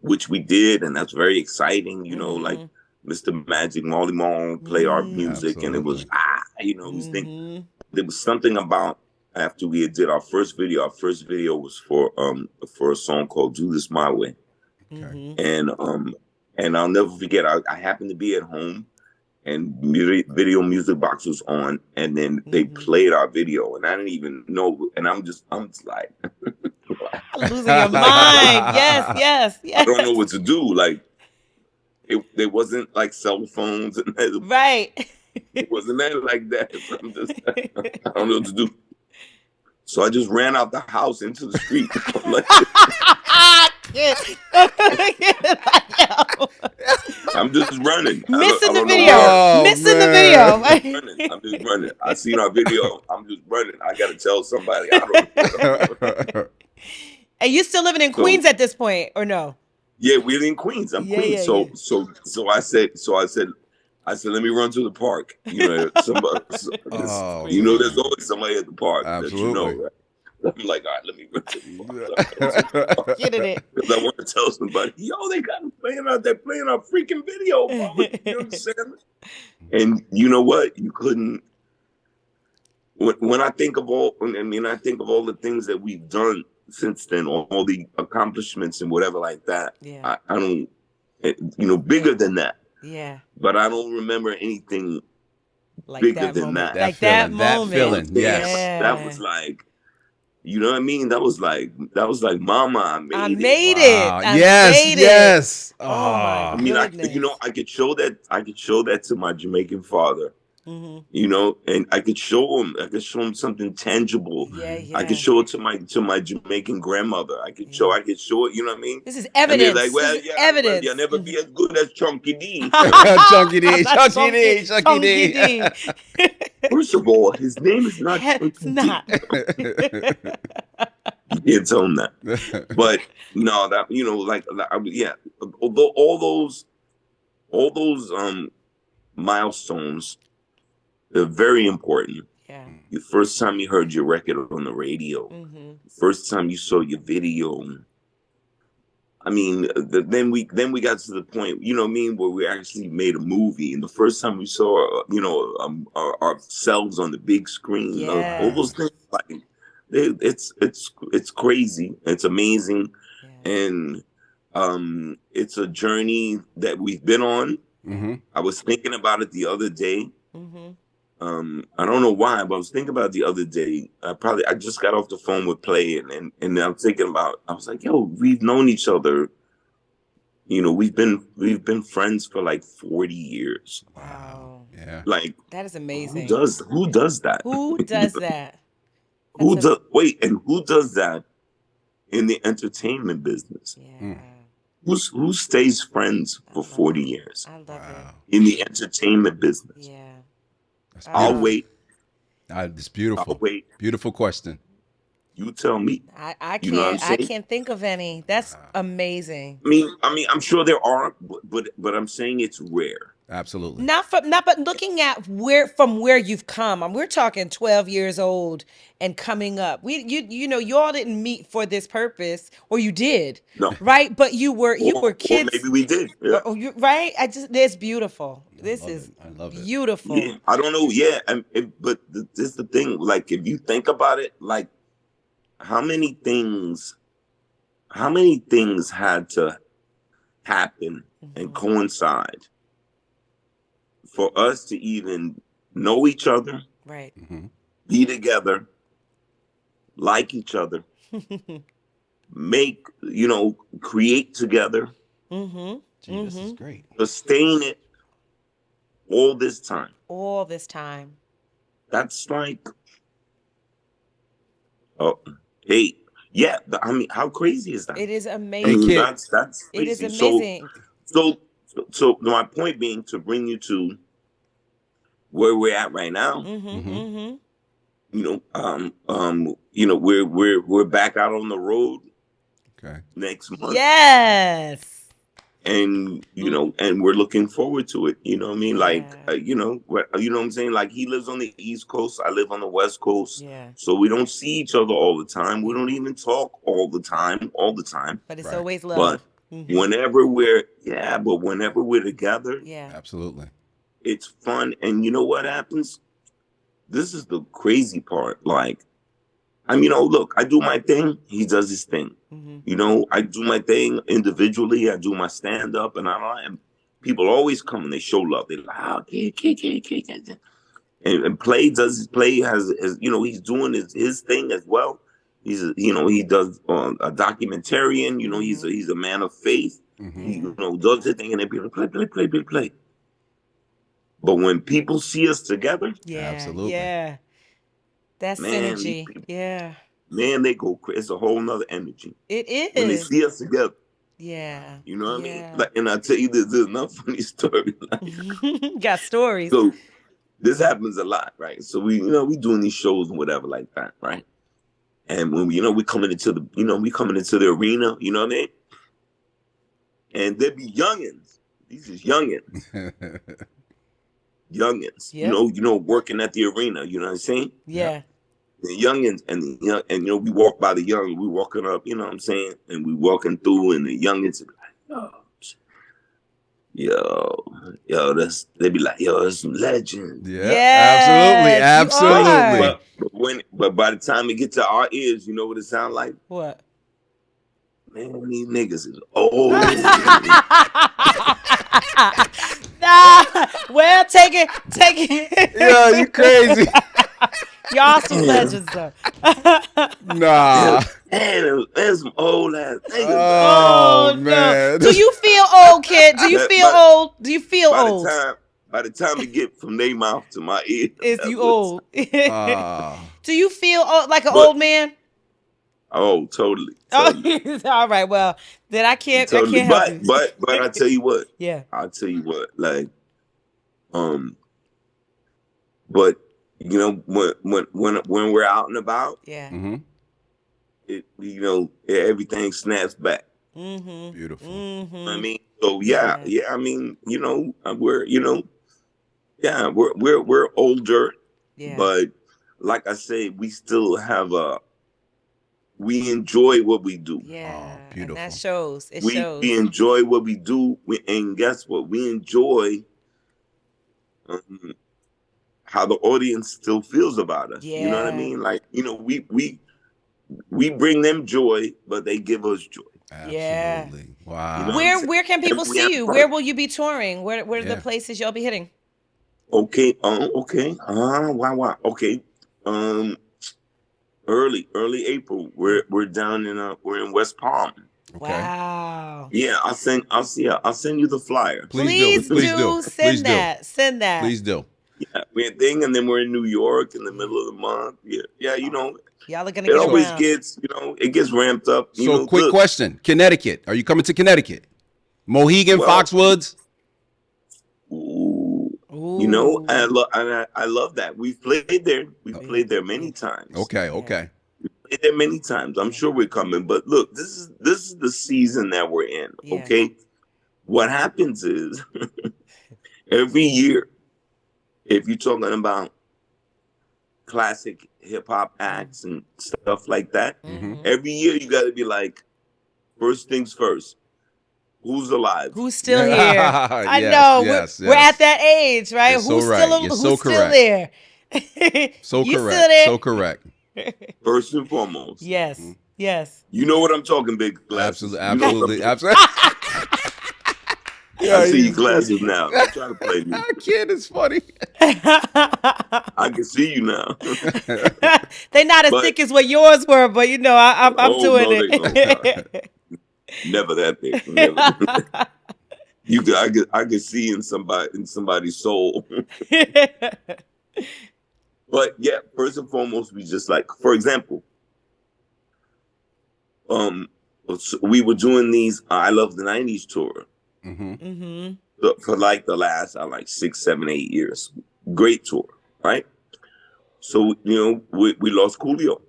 which we did, and that's very exciting. Like Mr. Magic, Marley Marl play our music, and it was there was something about after we did our first video. Our first video was for a song called "Do This My Way," and I'll never forget. I happened to be at home, and Video Music Box was on, and then they played our video, and I didn't even know. And I'm just like, losing your mind. Yes. I don't know what to do. Like, it wasn't like cell phones, and right. It wasn't that like that. So I'm just, I don't know what to do. So I just ran out the house into the street. I'm like, I'm just running. Missing the video. I'm just running. I seen our video. I'm just running. I got to tell somebody. And you still living in Queens at this point, or no? Yeah, we're in Queens. I'm Queens. So I said, let me run to the park. Somebody, there's always somebody at the park. Absolutely. That right? I'm like, all right, let me run to the park. Get it. Because I want to tell somebody, they got them playing out. They're playing our freaking video, bro. You understand? And you know what? You couldn't. When I think of all the things that we've done since then, all the accomplishments and whatever like that. Yeah. I don't, bigger than that. Yeah. But I don't remember anything like bigger than that. That moment. That feeling. Yes. Yeah. That was like, you know what I mean? That was like, Mama, I made it. Wow. Yes. Oh my I mean, goodness. I could show that to my Jamaican father. And I could show him something tangible. Yeah. I could show it to my Jamaican grandmother. I could show it, you know what I mean? This is evidence. And they're like, well, evidence. You'll never be as good as Chunky D. Chunky D. First of all, his name is not It's Triple D. not. You can't tell him that. But no, that yeah. Although all those milestones, they're very important. Yeah. The first time you heard your record on the radio, first time you saw your video. I mean, then we got to the point, you know what I mean, where we actually made a movie, and the first time we saw, ourselves on the big screen, all those things, like, it's crazy, it's amazing, and it's a journey that we've been on. I was thinking about it the other day. I don't know why, but I was thinking about it the other day. I just got off the phone with Play, and I'm thinking about. I was like, yo, we've known each other. We've been friends for like 40 years. Wow. Yeah. Like, that is amazing. Who does that? Who does that? Who does that in the entertainment business? Yeah. Who stays friends for 40 years? I love it. In the entertainment business. Yeah. I'll wait. It's beautiful. I'll wait. Beautiful question. You tell me. I can't think of any. That's amazing. I mean, I'm sure there are, but I'm saying it's rare. Absolutely. But looking at where you've come. We're talking 12 years old and coming up. You all didn't meet for this purpose, or you did. No. Right? But you were kids. Or maybe we did. Yeah. Right? It's beautiful. I love it. Beautiful. Yeah, I don't know. Yeah, but this is the thing. Like, if you think about it, like, how many things had to happen and coincide for us to even know each other, right? Be together, like each other, make, create together, Gee, this is great. sustain it all this time. That's like, hey, yeah. I mean, how crazy is that? It is amazing. That's crazy. It is amazing. So my point being, to bring you to where we're at right now. We're back out on the road. Okay. Next month. Yes. And and we're looking forward to it. You know what I mean? Like, you know what I'm saying? Like, he lives on the East Coast, I live on the West Coast. Yeah. So we don't see each other all the time. We don't even talk all the time. But it's always love. But whenever we're together, Absolutely, it's fun. And you know what happens? This is the crazy part. Like, look, I do my thing. He does his thing. I do my thing individually. I do my stand up, and people always come and they show love. They're like, oh, kid. And Play does his play. Has he's doing his thing as well. He does a documentarian. He's a man of faith. He does his thing, and then people play. But when people see us together, absolutely, that's synergy. Man, they go crazy. It's a whole nother energy. It is when they see us together. Yeah, you know what I mean. Like, and I tell you, there's another funny story. Like, got stories. So this happens a lot, right? So we doing these shows and whatever like that, right? And when we coming into the arena, you know what I mean? And there be youngins. These is youngins. Youngins, working at the arena, you know what I'm saying? Yeah. The youngins and we walk by the young, we walking up, you know what I'm saying? And we walking through, and the youngins be like, they be like, that's some legend. Yeah, absolutely. But by the time it get to our ears, you know what it sound like? What? Man, these niggas is old. Nah, well, take it. Yeah, you crazy. Y'all some legends, though. Nah. Man, there's some old ass niggas. Oh, man. Do you feel old, kid? Do you feel old? Do you feel old? By the time it get from their mouth to my ear, is you old? Do you feel like an old man? Oh, totally. Oh, all right. Well, then I can't. Totally. I can't help you. But I tell you what. Yeah. I'll tell you what. Like, but You know, when we're out and about, Yeah. Mm-hmm. everything snaps back. Mm-hmm. Beautiful. Mm-hmm. I mean, so yeah. I mean, we're older, Yeah. but like I say, we still have we enjoy what we do. Yeah. Oh, And that beautiful. shows. It We shows. enjoy what we do, and guess what? We enjoy um, how the audience still feels about us. You know what I Yeah. mean? Like, we bring them joy, but they give us joy. Yeah. Absolutely. You know what I'm Wow. saying? Where can people And we see have you? fun. Where will you be touring? Where are the Yeah. places you'll be hitting? Okay. Okay. Wow. Okay. Um, early April. We're down in we're in West Palm. Okay. Wow. Yeah, I'll send you the flyer. Please do. Please Please do. do Please send do. that. Send that. Please do. Yeah, we're a thing, and then we're in New York in the middle of the month. Yeah, Y'all are gonna it get So always around. gets, it gets ramped up. so quick Look, question. Connecticut. Are you coming to Connecticut? Mohegan, well, Foxwoods? ooh, Ooh. I love that. We've played there. We've Yeah. played there many times. Okay, Yeah. okay. Played there many times. I'm sure we're coming. But look, this is the season that we're in. Yeah. Okay, what happens is every year, if you're talking about classic hip hop acts and stuff like that, Mm-hmm. every year you got to be like, first things first, who's alive? Who's still here? I know. We're at that age, right? You're so Who's right. still You're so who's still correct. there? So You still correct. there? So correct. First and foremost. Yes. Yes. You know what I'm talking, big glasses. Absolutely. You know what I'm Absolutely. talking. Absolutely. Yeah, I see your he's good. glasses now. Don't try to play me. Kid is funny. I can see you now. They not as But thick as what yours were, but I'm oh doing no, they don't. it. Never that big. Never. I could see in somebody's soul. But yeah, first and foremost, we just like, for example, um, we were doing these I Love the '90s tour. Mm-hmm. Mm-hmm. For like the last like 6, 7, 8 years. Great tour, right? So we lost Coolio.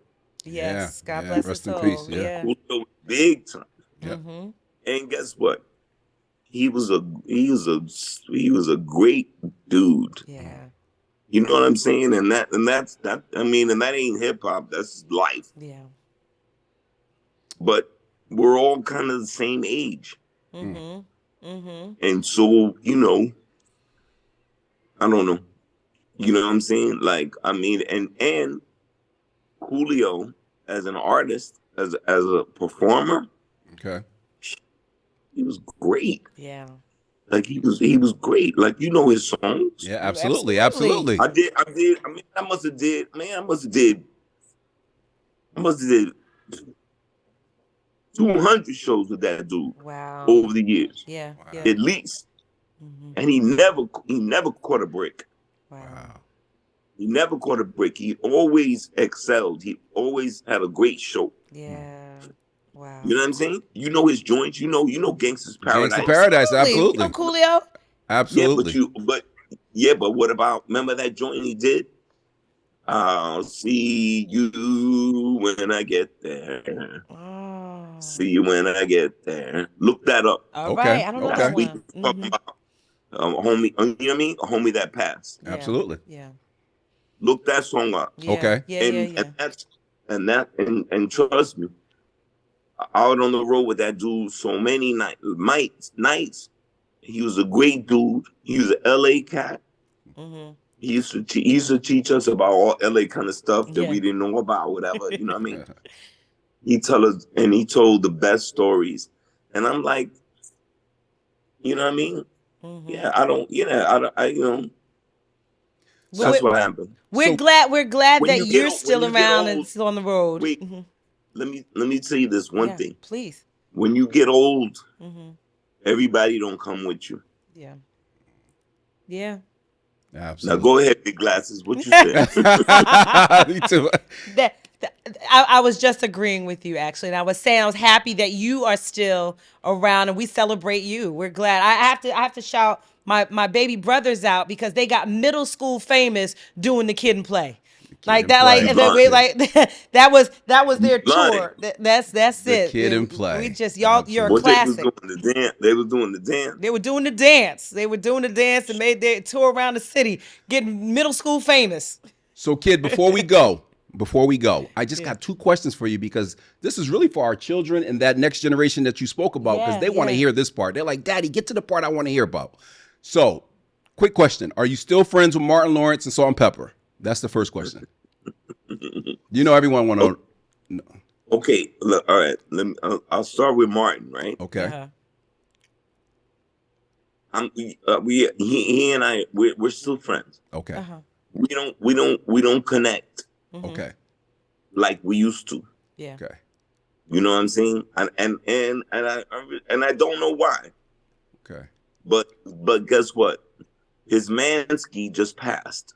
Yes. Yeah. God Yeah. bless his Rest in soul. peace. Yeah. Yeah. Coolio big time. Yep. Mm-hmm. And guess what? He was a great dude. Yeah. You know what I'm saying? And that's that. I mean, and that ain't hip hop. That's life. Yeah. But we're all kind of the same age, Mm-hmm. Mm-hmm. and so I don't know. You know what I'm saying? Like, I mean, and Julio as an artist, as a performer, Okay. he was great. Yeah. Like he was great. Like his songs. Yeah. Absolutely. Absolutely. I did. I mean, I must have did. Man, I must have did 200 shows with that dude. Wow. Over the years. Yeah. Wow. Yeah. At least. Mm-hmm. And he never caught a break. Wow. He never caught a break. He always excelled. He always had a great show. Yeah. Wow. You know what I'm saying? You know his joints. You know Gangsta's Paradise. Gangsta Paradise. Absolutely. From Coolio. Absolutely. But what about? Remember that joint he did? I'll see you when I get there. Oh. See you when I get there. Look that up. All Okay. right. I don't know Okay. that We one. talking about homie. You know what I mean? A homie that passed. Yeah. Absolutely. Yeah. Look that song up. Yeah. Okay. Yeah. And trust me, out on the road with that dude so many nights. He was a great dude. He was an LA cat. Mm-hmm. He used to teach us about all LA kind of stuff that Yeah. we didn't know about, whatever. You know what I mean? He told the best stories, and I'm like, you know what I mean? Mm-hmm. Yeah, I don't. That's what happened. We're glad When that you get you're old- still when you get around and old- still on the road. Wait, Mm-hmm. let me tell you this one Yeah, thing. please. When you get old, Mm-hmm. everybody don't come with you. Yeah. Yeah. Absolutely. Now go ahead, big glasses. What you say? Me too. I was just agreeing with you actually, and I was saying I was happy that you are still around and we celebrate you. We're glad. I have to shout my baby brothers out because they got middle school famous doing the Kid and Play. Like and that, Play. that was their Lying. tour. That's The it. Kid and Play. We just you're a What they was classic. doing the dance. They was doing the dance. They were doing the dance. They were doing the dance and made their tour around the city, getting middle school famous. So, kid, before we go, I just got two questions for you because this is really for our children and that next generation that you spoke about because they want to hear this part. They're like, Daddy, get to the part I want to hear about. So, quick question. Are you still friends with Martin Lawrence and Salt and Pepper? That's the first question. You know everyone want to know. Okay, look, all right. I'll start with Martin, right? Okay. He and I we're still friends. Okay. We don't connect Okay. like we used to. Yeah. Okay. You know what I'm saying? And I don't know why. Okay. But guess what? His Mansky just passed.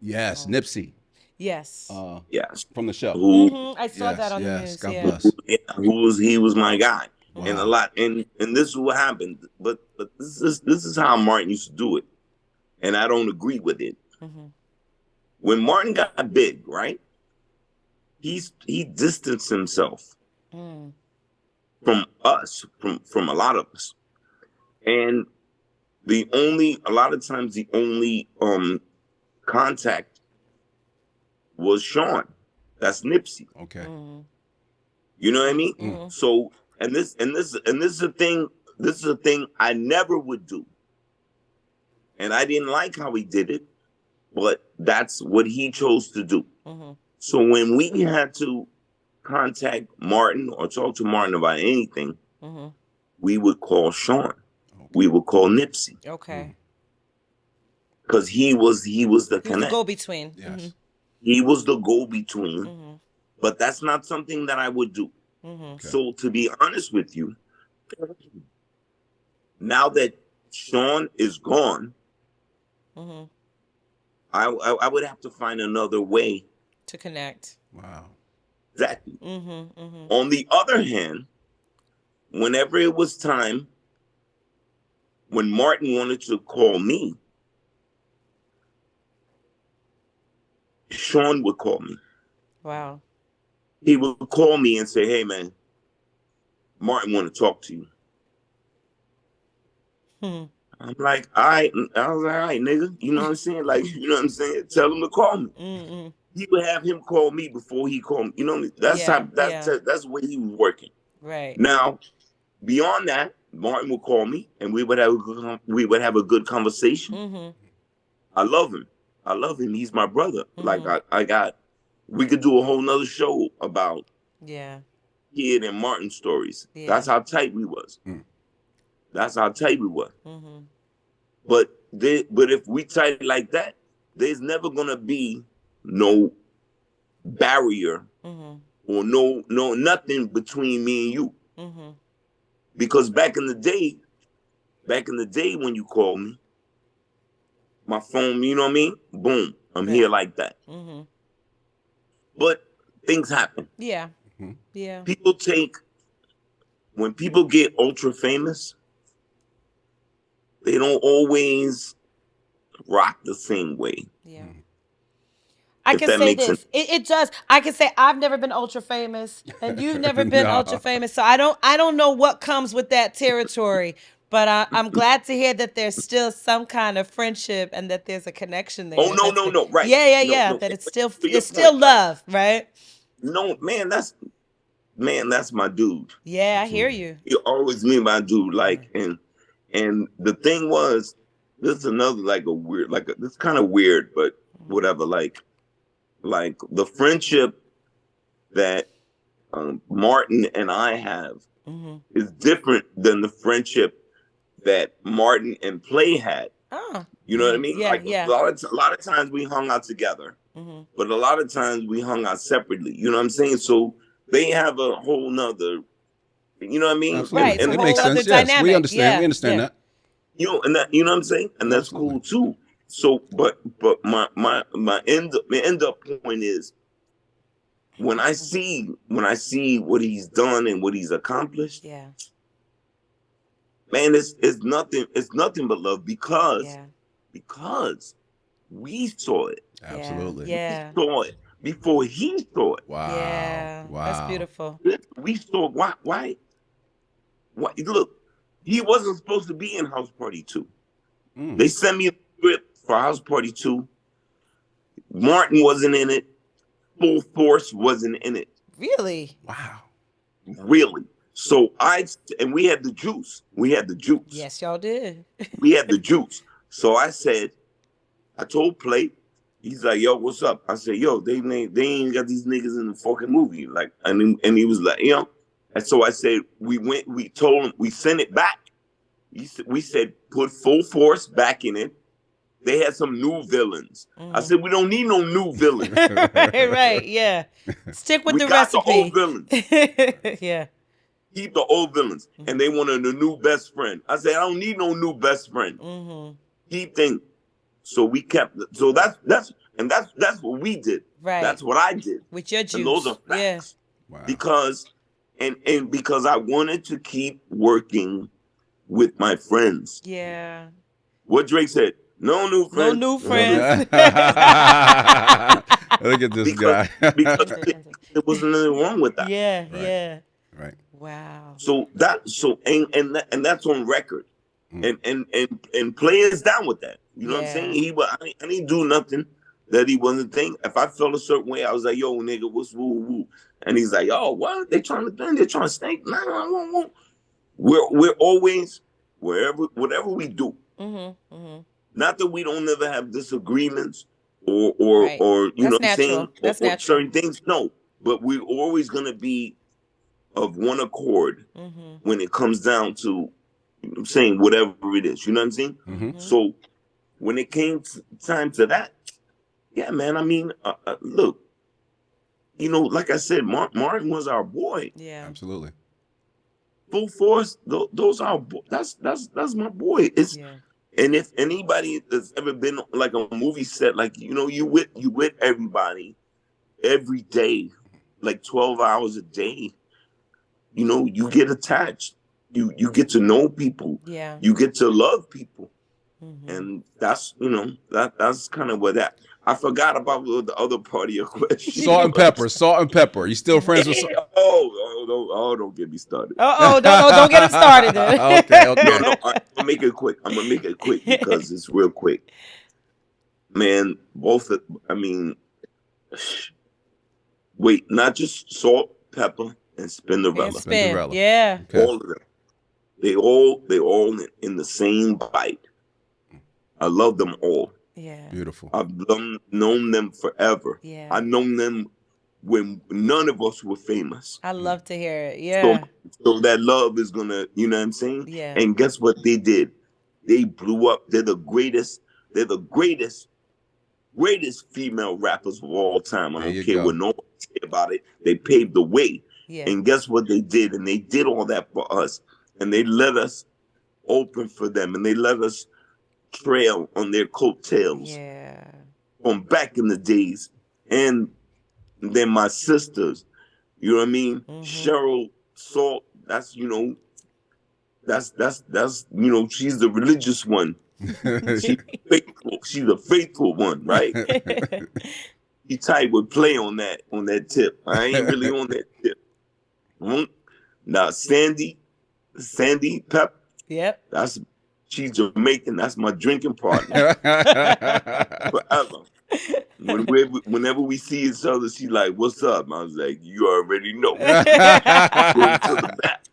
Yes, Nipsey. Yes. Yes. From the show. I saw that on the news. God bless. He was my guy. Wow. And a lot and this is what happened. But this is how Martin used to do it. And I don't agree with it. When Martin got big, right? He distanced himself from us, from a lot of us. And a lot of times the only contact was Sean. That's Nipsey. Okay. You know what I mean? So and this is a thing. This is a thing I never would do. And I didn't like how he did it, but that's what he chose to do. So when we had to contact Martin or talk to Martin about anything, we would call Sean. We would call Nipsey. Okay. Because he was the connect. Go between. Yes. He was the go between. But that's not something that I would do. Okay. So to be honest with you, now that Sean is gone, I would have to find another way to connect. Wow. Exactly. On the other hand, whenever it was time, when Martin wanted to call me, Sean would call me. Wow. He would call me and say, "Hey, man, Martin want to talk to you." I'm like, all right. I was like, all right, nigga. You know what I'm saying? Like, you know what I'm saying? Tell him to call me. He would have him call me before he called me. You know, that's the way he was working. Right. Now, beyond that, Martin would call me and we would have a good conversation. I love him. He's my brother. Like we could do a whole nother show about Kid and Martin stories. That's how tight we was. That's how tight we were. But if we tight like that, there's never gonna be no barrier or no nothing between me and you. Because back in the day when you called me, my phone, you know what I mean? Boom, I'm here like that. But things happen. Yeah. When people get ultra famous, they don't always rock the same way. Yeah. I can say this. It does. I can say I've never been ultra famous, and you've never been ultra famous. So I don't know what comes with that territory. But I'm glad to hear that there's still some kind of friendship and that there's a connection there. Oh no, right? Yeah. No, that it's still love, right? No, man, that's my dude. Yeah, I hear you. You always mean my dude, like, and the thing was, this is another this kind of weird, but whatever, like the friendship that Martin and I have is different than the friendship that Martin and Play had. You know what I mean? A lot of times we hung out together, but a lot of times we hung out separately. You know what I'm saying? So they have a whole nother, you know what I mean? Absolutely. Right. And it makes sense. Yes, we understand. Yeah. We understand that. You know, and that, you know what I'm saying? And that's cool too. So, but my end up point is when I see what he's done and what he's accomplished. Yeah. man, it's nothing but love because Yeah. we saw it. Absolutely. Yeah. We saw it before he saw it. Wow. Yeah. That's Wow. beautiful. We saw why look, he wasn't supposed to be in House Party 2. They sent me a script for House Party 2. Martin wasn't in it. Full Force wasn't in it. Really? Wow. Really. So we had the juice. We had the juice. Yes, y'all did. We had the juice. So I told Play, he's like, yo, what's up? I said, yo, they ain't got these niggas in the fucking movie. Like, and he was like, and so I said, we told him, we sent it back. We said, put Full Force back in it. They had some new villains. I said, we don't need no new villains. Right, yeah. Stick with the recipe. The old villains. Yeah. Keep the old villains. And they wanted a new best friend. I said, I don't need no new best friend. Keep things. So we kept. So that's what we did. Right. That's what I did. With your juice. And those are facts. Yeah. Wow. Because I wanted to keep working with my friends. Yeah. What Drake said. No new friends. No new friends. Look at this guy. Because there wasn't nothing wrong with that. Yeah, Right. yeah. Right. Wow. So that's on record. And Play is down with that. You know what I'm saying? I didn't do nothing that he wasn't thinking. If I felt a certain way, I was like, yo, nigga, what's woo woo? And he's like, oh, what? They're trying to snake. No. We're always whatever we do. Not that we don't ever have disagreements or you know what I'm saying? That's or natural. certain things. No, but we're always gonna be of one accord when it comes down to, you know what I'm saying, whatever it is. You know what I'm saying? So when it came time to that, yeah, man. I mean, look, you know, like I said, Martin was our boy. Yeah, absolutely. Full Force, those are that's my boy. And if anybody that's ever been like a movie set, like, you know, you with everybody every day, like 12 hours a day, you know, you get attached. You get to know people. Yeah. You get to love people. And that's, you know, that's kind of what that. I forgot about the other part of your question. Salt and pepper. You still friends with? Don't get me started. Don't get him started. Then. Okay. No, I'm gonna make it quick. Because it's real quick. Man, wait, not just Salt, Pepper, and Spinderella. Spin. Yeah. Okay. All of them. They all in the same bite. I love them all. Yeah. Beautiful. I've known them forever. Yeah. I've known them when none of us were famous. I love to hear it. Yeah. So that love is gonna, you know what I'm saying? Yeah. And guess what they did? They blew up. They're the greatest female rappers of all time. I don't care what no one say about it. They paved the way. Yeah. And guess what they did? And they did all that for us. And they let us open for them. And they let us trail on their coattails. Yeah. From back in the days. And then my sisters, you know what I mean? Cheryl, Salt, that's, you know, that's you know, she's the religious one. She's faithful. She's a faithful one, right? He tight with Play on that tip. I ain't really on that tip. Now Sandy Pep. Yep. She's Jamaican. That's my drinking partner forever. Whenever we see each other, she's like, "What's up?" I was like, "You already know." Go to the back.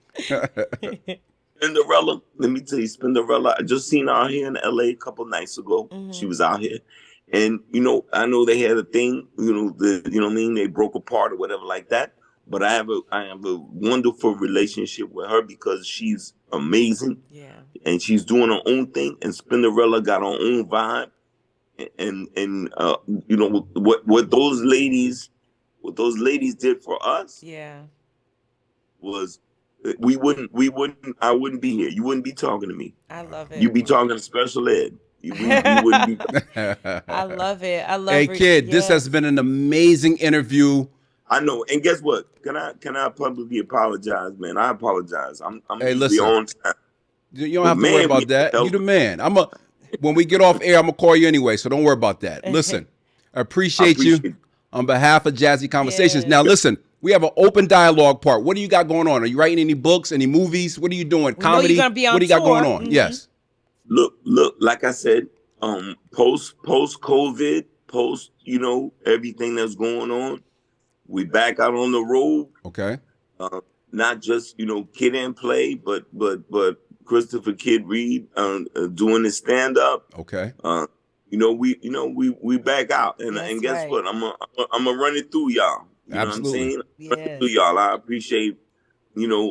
Spinderella, let me tell you, Spinderella. I just seen her out here in LA a couple nights ago. She was out here, and you know, I know they had a thing. You know, you know what I mean. They broke apart or whatever like that. But I have a wonderful relationship with her because she's amazing. Yeah. And she's doing her own thing. And Spinderella got her own vibe. And you know what those ladies did for us. Yeah. Was I wouldn't be here. You wouldn't be talking to me. I love it. You'd be talking to special ed. You wouldn't be. I love it. I love it. Hey kid, this has been an amazing interview. I know, and guess what? Can I publicly apologize, man? I apologize. I'm hey, listen, on time. You don't But have to worry man, we about had a that. hell You of the man. When we get off air, I'm gonna call you anyway, so don't worry about that. Listen, I I appreciate you appreciate it. on behalf of Jazzy Conversations. Now, Yes. listen, we have an open dialogue part. What do you got going on? Are you writing any books, any movies? What are you doing? We know you're Comedy? gonna be What on do you got going tour. on? Yes. Look, like I said, post COVID, post, everything that's going on, we back out on the road. Okay. Not just, Kid and Play, but Christopher Kid Reid doing his stand up. Okay. We back out, and That's and guess right. what? I'm gonna run it through y'all. You know what I'm Absolutely. saying? Run it Yes. through y'all. I appreciate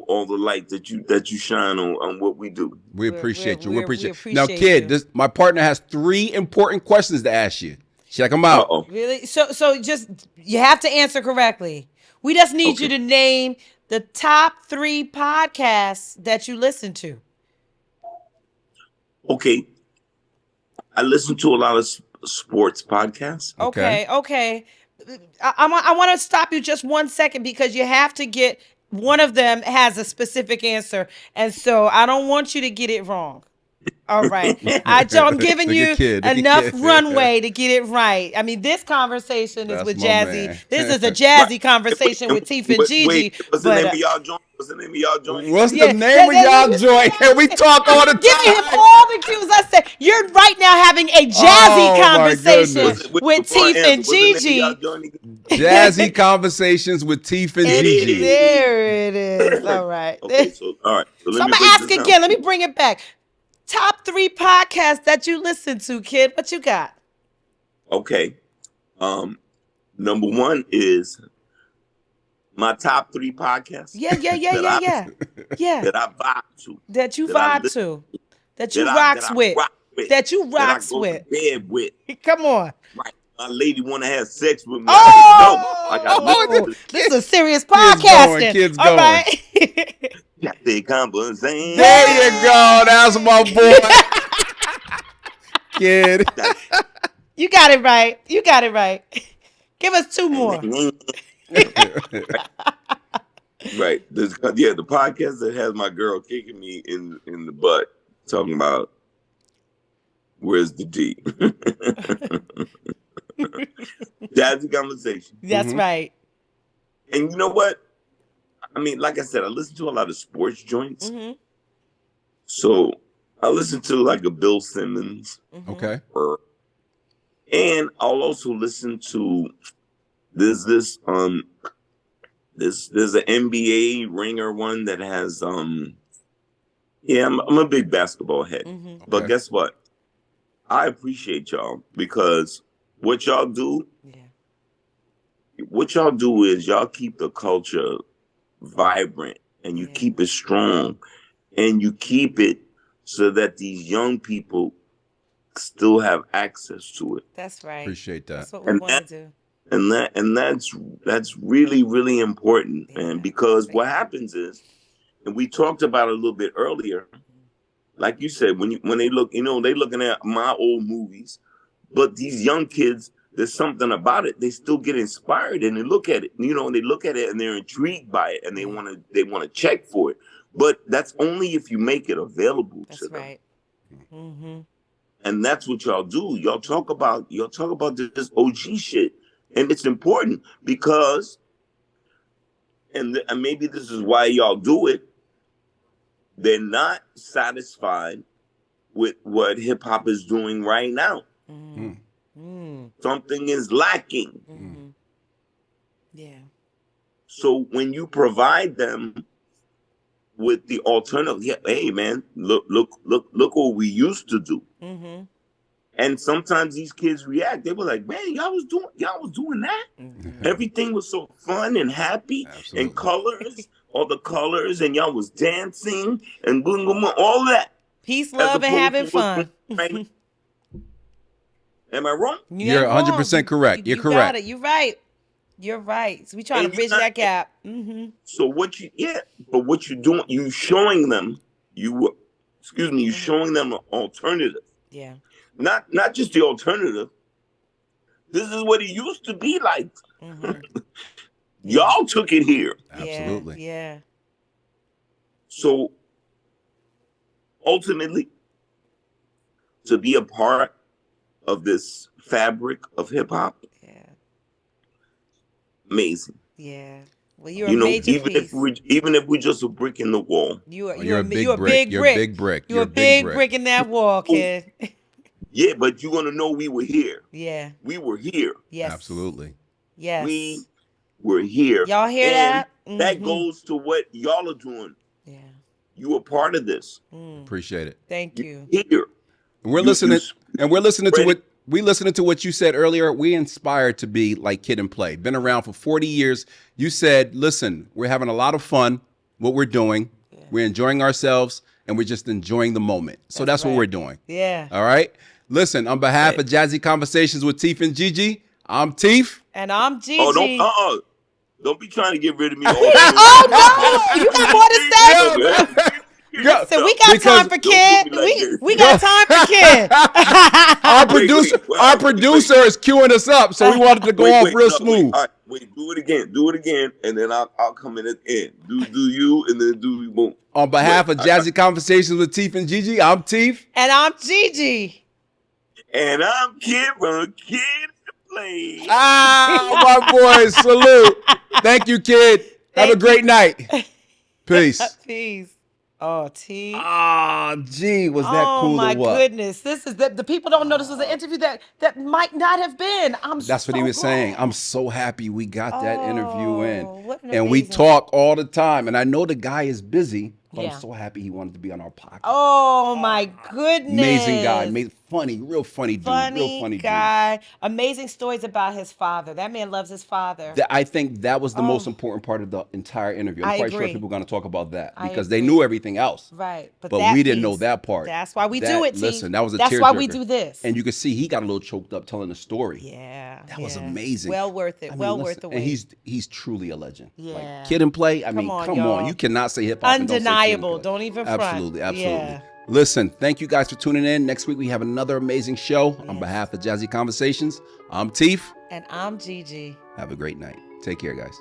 all the light that you shine on what we do. We appreciate you. We We appreciate. Now, appreciate kid, you. my partner has 3 important questions to ask you. Check them out. Uh-oh. Really? So just you have to answer correctly. We just need you Okay. to name the top 3 podcasts that you listen to. Okay. I listen to a lot of sports podcasts. Okay. Okay. I want to stop you just 1 second because you have to get one of them has a specific answer, and so I don't want you to get it wrong. All right. I'm giving Look at you kid. Look at enough kid. runway to get it right. I mean, this conversation is That's with my Jazzy. man. This is a Right. Jazzy conversation with Teef and Gigi. What's the But name of y'all joint? What's the name of y'all joint? What's the yeah, name of y'all joint? And we talk all the I'm giving him time. all the cues. I said, you're right now having a Jazzy Oh, my conversation goodness. with Before I Teef answer, and what's the name of y'all Gigi. joint again? Jazzy Conversations with Teef and Gigi. There it is. All right. Okay, so all right. So So let I'm me gonna break ask this down. again. Let me bring it back. Top 3 podcasts that you listen to, kid. What you got? Okay. Number 1 is my top 3 podcasts Yeah. Yeah. that I vibe to, That you that I vibe listen, to. That that you I that rocks I with. rock with, That you that I rocks go to with. bed with. Come on. Right. My lady want to have sex with me. I already know. I got to listen Oh, to this is a serious Kids going, podcasting. kids All going. right. Jazzy Conversations. There you go. That's my boy. Kid. You got it right. You got it right. Give us 2 more. Right. The podcast that has my girl kicking me in the butt, talking about where's the D. Jazzy Conversation. That's right. And you know what? I mean, like I said, I listen to a lot of sports joints. Mm-hmm. So I listen to like a Bill Simmons. Okay. And I'll also listen to there's an NBA ringer one that has I'm a big basketball head. Mm-hmm. But Okay. guess what? I appreciate y'all because what y'all do is y'all keep the culture vibrant and you keep it strong and you keep it so that these young people still have access to it. That's right. Appreciate that. That's what we want to do. And that's really, really important. And because what happens is, and we talked about it a little bit earlier, like you said, when they look, they looking at my old movies, but these young kids, there's something about it. They still get inspired and they look at it, and they look at it and they're intrigued by it and they want to check for it. But that's only if you make it available to them. Right. Mm-hmm. And that's what y'all do. Y'all talk about this OG shit, and it's important because, and maybe this is why y'all do it. They're not satisfied with what hip hop is doing right now. Mm. Mm. Something is lacking. Mm-hmm. Yeah. So when you provide them with the alternative, hey man, look what we used to do. Mm-hmm. And sometimes these kids react. They were like, "Man, y'all was doing that. Mm-hmm. Everything was so fun and happy and colors, all the colors, and y'all was dancing and boom, boom, boom, all that. Peace, love, and having fun." Am I wrong? You're 100% correct. You're correct. Got it. You're right. You're right. So we trying to bridge that gap. Mm-hmm. So what you're doing, you showing them, you showing them an alternative. Yeah. Not just the alternative. This is what it used to be like. Mm-hmm. Y'all took it here. Absolutely. Yeah. So ultimately, to be a part of this fabric of hip hop, amazing. Yeah. Well, you're a major piece. Even if we're just a brick in the wall. You're a a big big brick. brick. You're a big brick. You're a big brick in that wall, kid. Yeah, but you're gonna know we were here. Yeah. We were here. Yes. Absolutely. Yes. We were here. Y'all hear and that? That goes to what y'all are doing. Yeah. You were part of this. Appreciate it. Thank you. Here. And we're listening to what you said earlier. We inspired to be like Kid and Play. Been around for 40 years. You said, listen, we're having a lot of fun, what we're doing. Yeah. We're enjoying ourselves, and we're just enjoying the moment. So that's what we're doing. Yeah. All right? Listen, on behalf of Jazzy Conversations with Teef and Gigi, I'm Teef. And I'm Gigi. Oh, don't be trying to get rid of me. Oh, no. You got more to say? Listen, we got time for Kid. We got time for Kid. Our producer is queuing us up, so we wanted to go off real smooth. All right, do it again, and then I'll come in at the end. Do you, and then do you, boom. On behalf of Jazzy Conversations with Teef and Gigi, I'm Teef. And I'm Gigi. And I'm Kid from Kid to Play. My boys, salute. Thank you, Kid. Have a great night. Peace. Peace. Oh, T. Gee, was that cool? Oh my goodness! This is the people don't know this was an interview that might not have been. That's what he was saying. I'm so happy we got that interview in, and we talk all the time. And I know the guy is busy, but I'm so happy he wanted to be on our podcast. Oh my goodness! Amazing guy, real funny dude, real funny guy. Dude. Amazing stories about his father. That man loves his father. I think that was the most important part of the entire interview. I'm quite sure people are going to talk about that because they knew everything else. Right, but we didn't know that part. That's why we do it. Listen, that was that's why we do this. And you can see he got a little choked up telling the story. Yeah, that was amazing. Well worth it. Worth the wait. And he's truly a legend. Yeah, like, Kid and Play. I mean, come on. You cannot say hip hop. Undeniable. Don't even front. Absolutely. Yeah. Listen, thank you guys for tuning in. Next week we have another amazing show. On behalf of Jazzy Conversations, I'm Teef. And I'm Gigi. Have a great night. Take care, guys.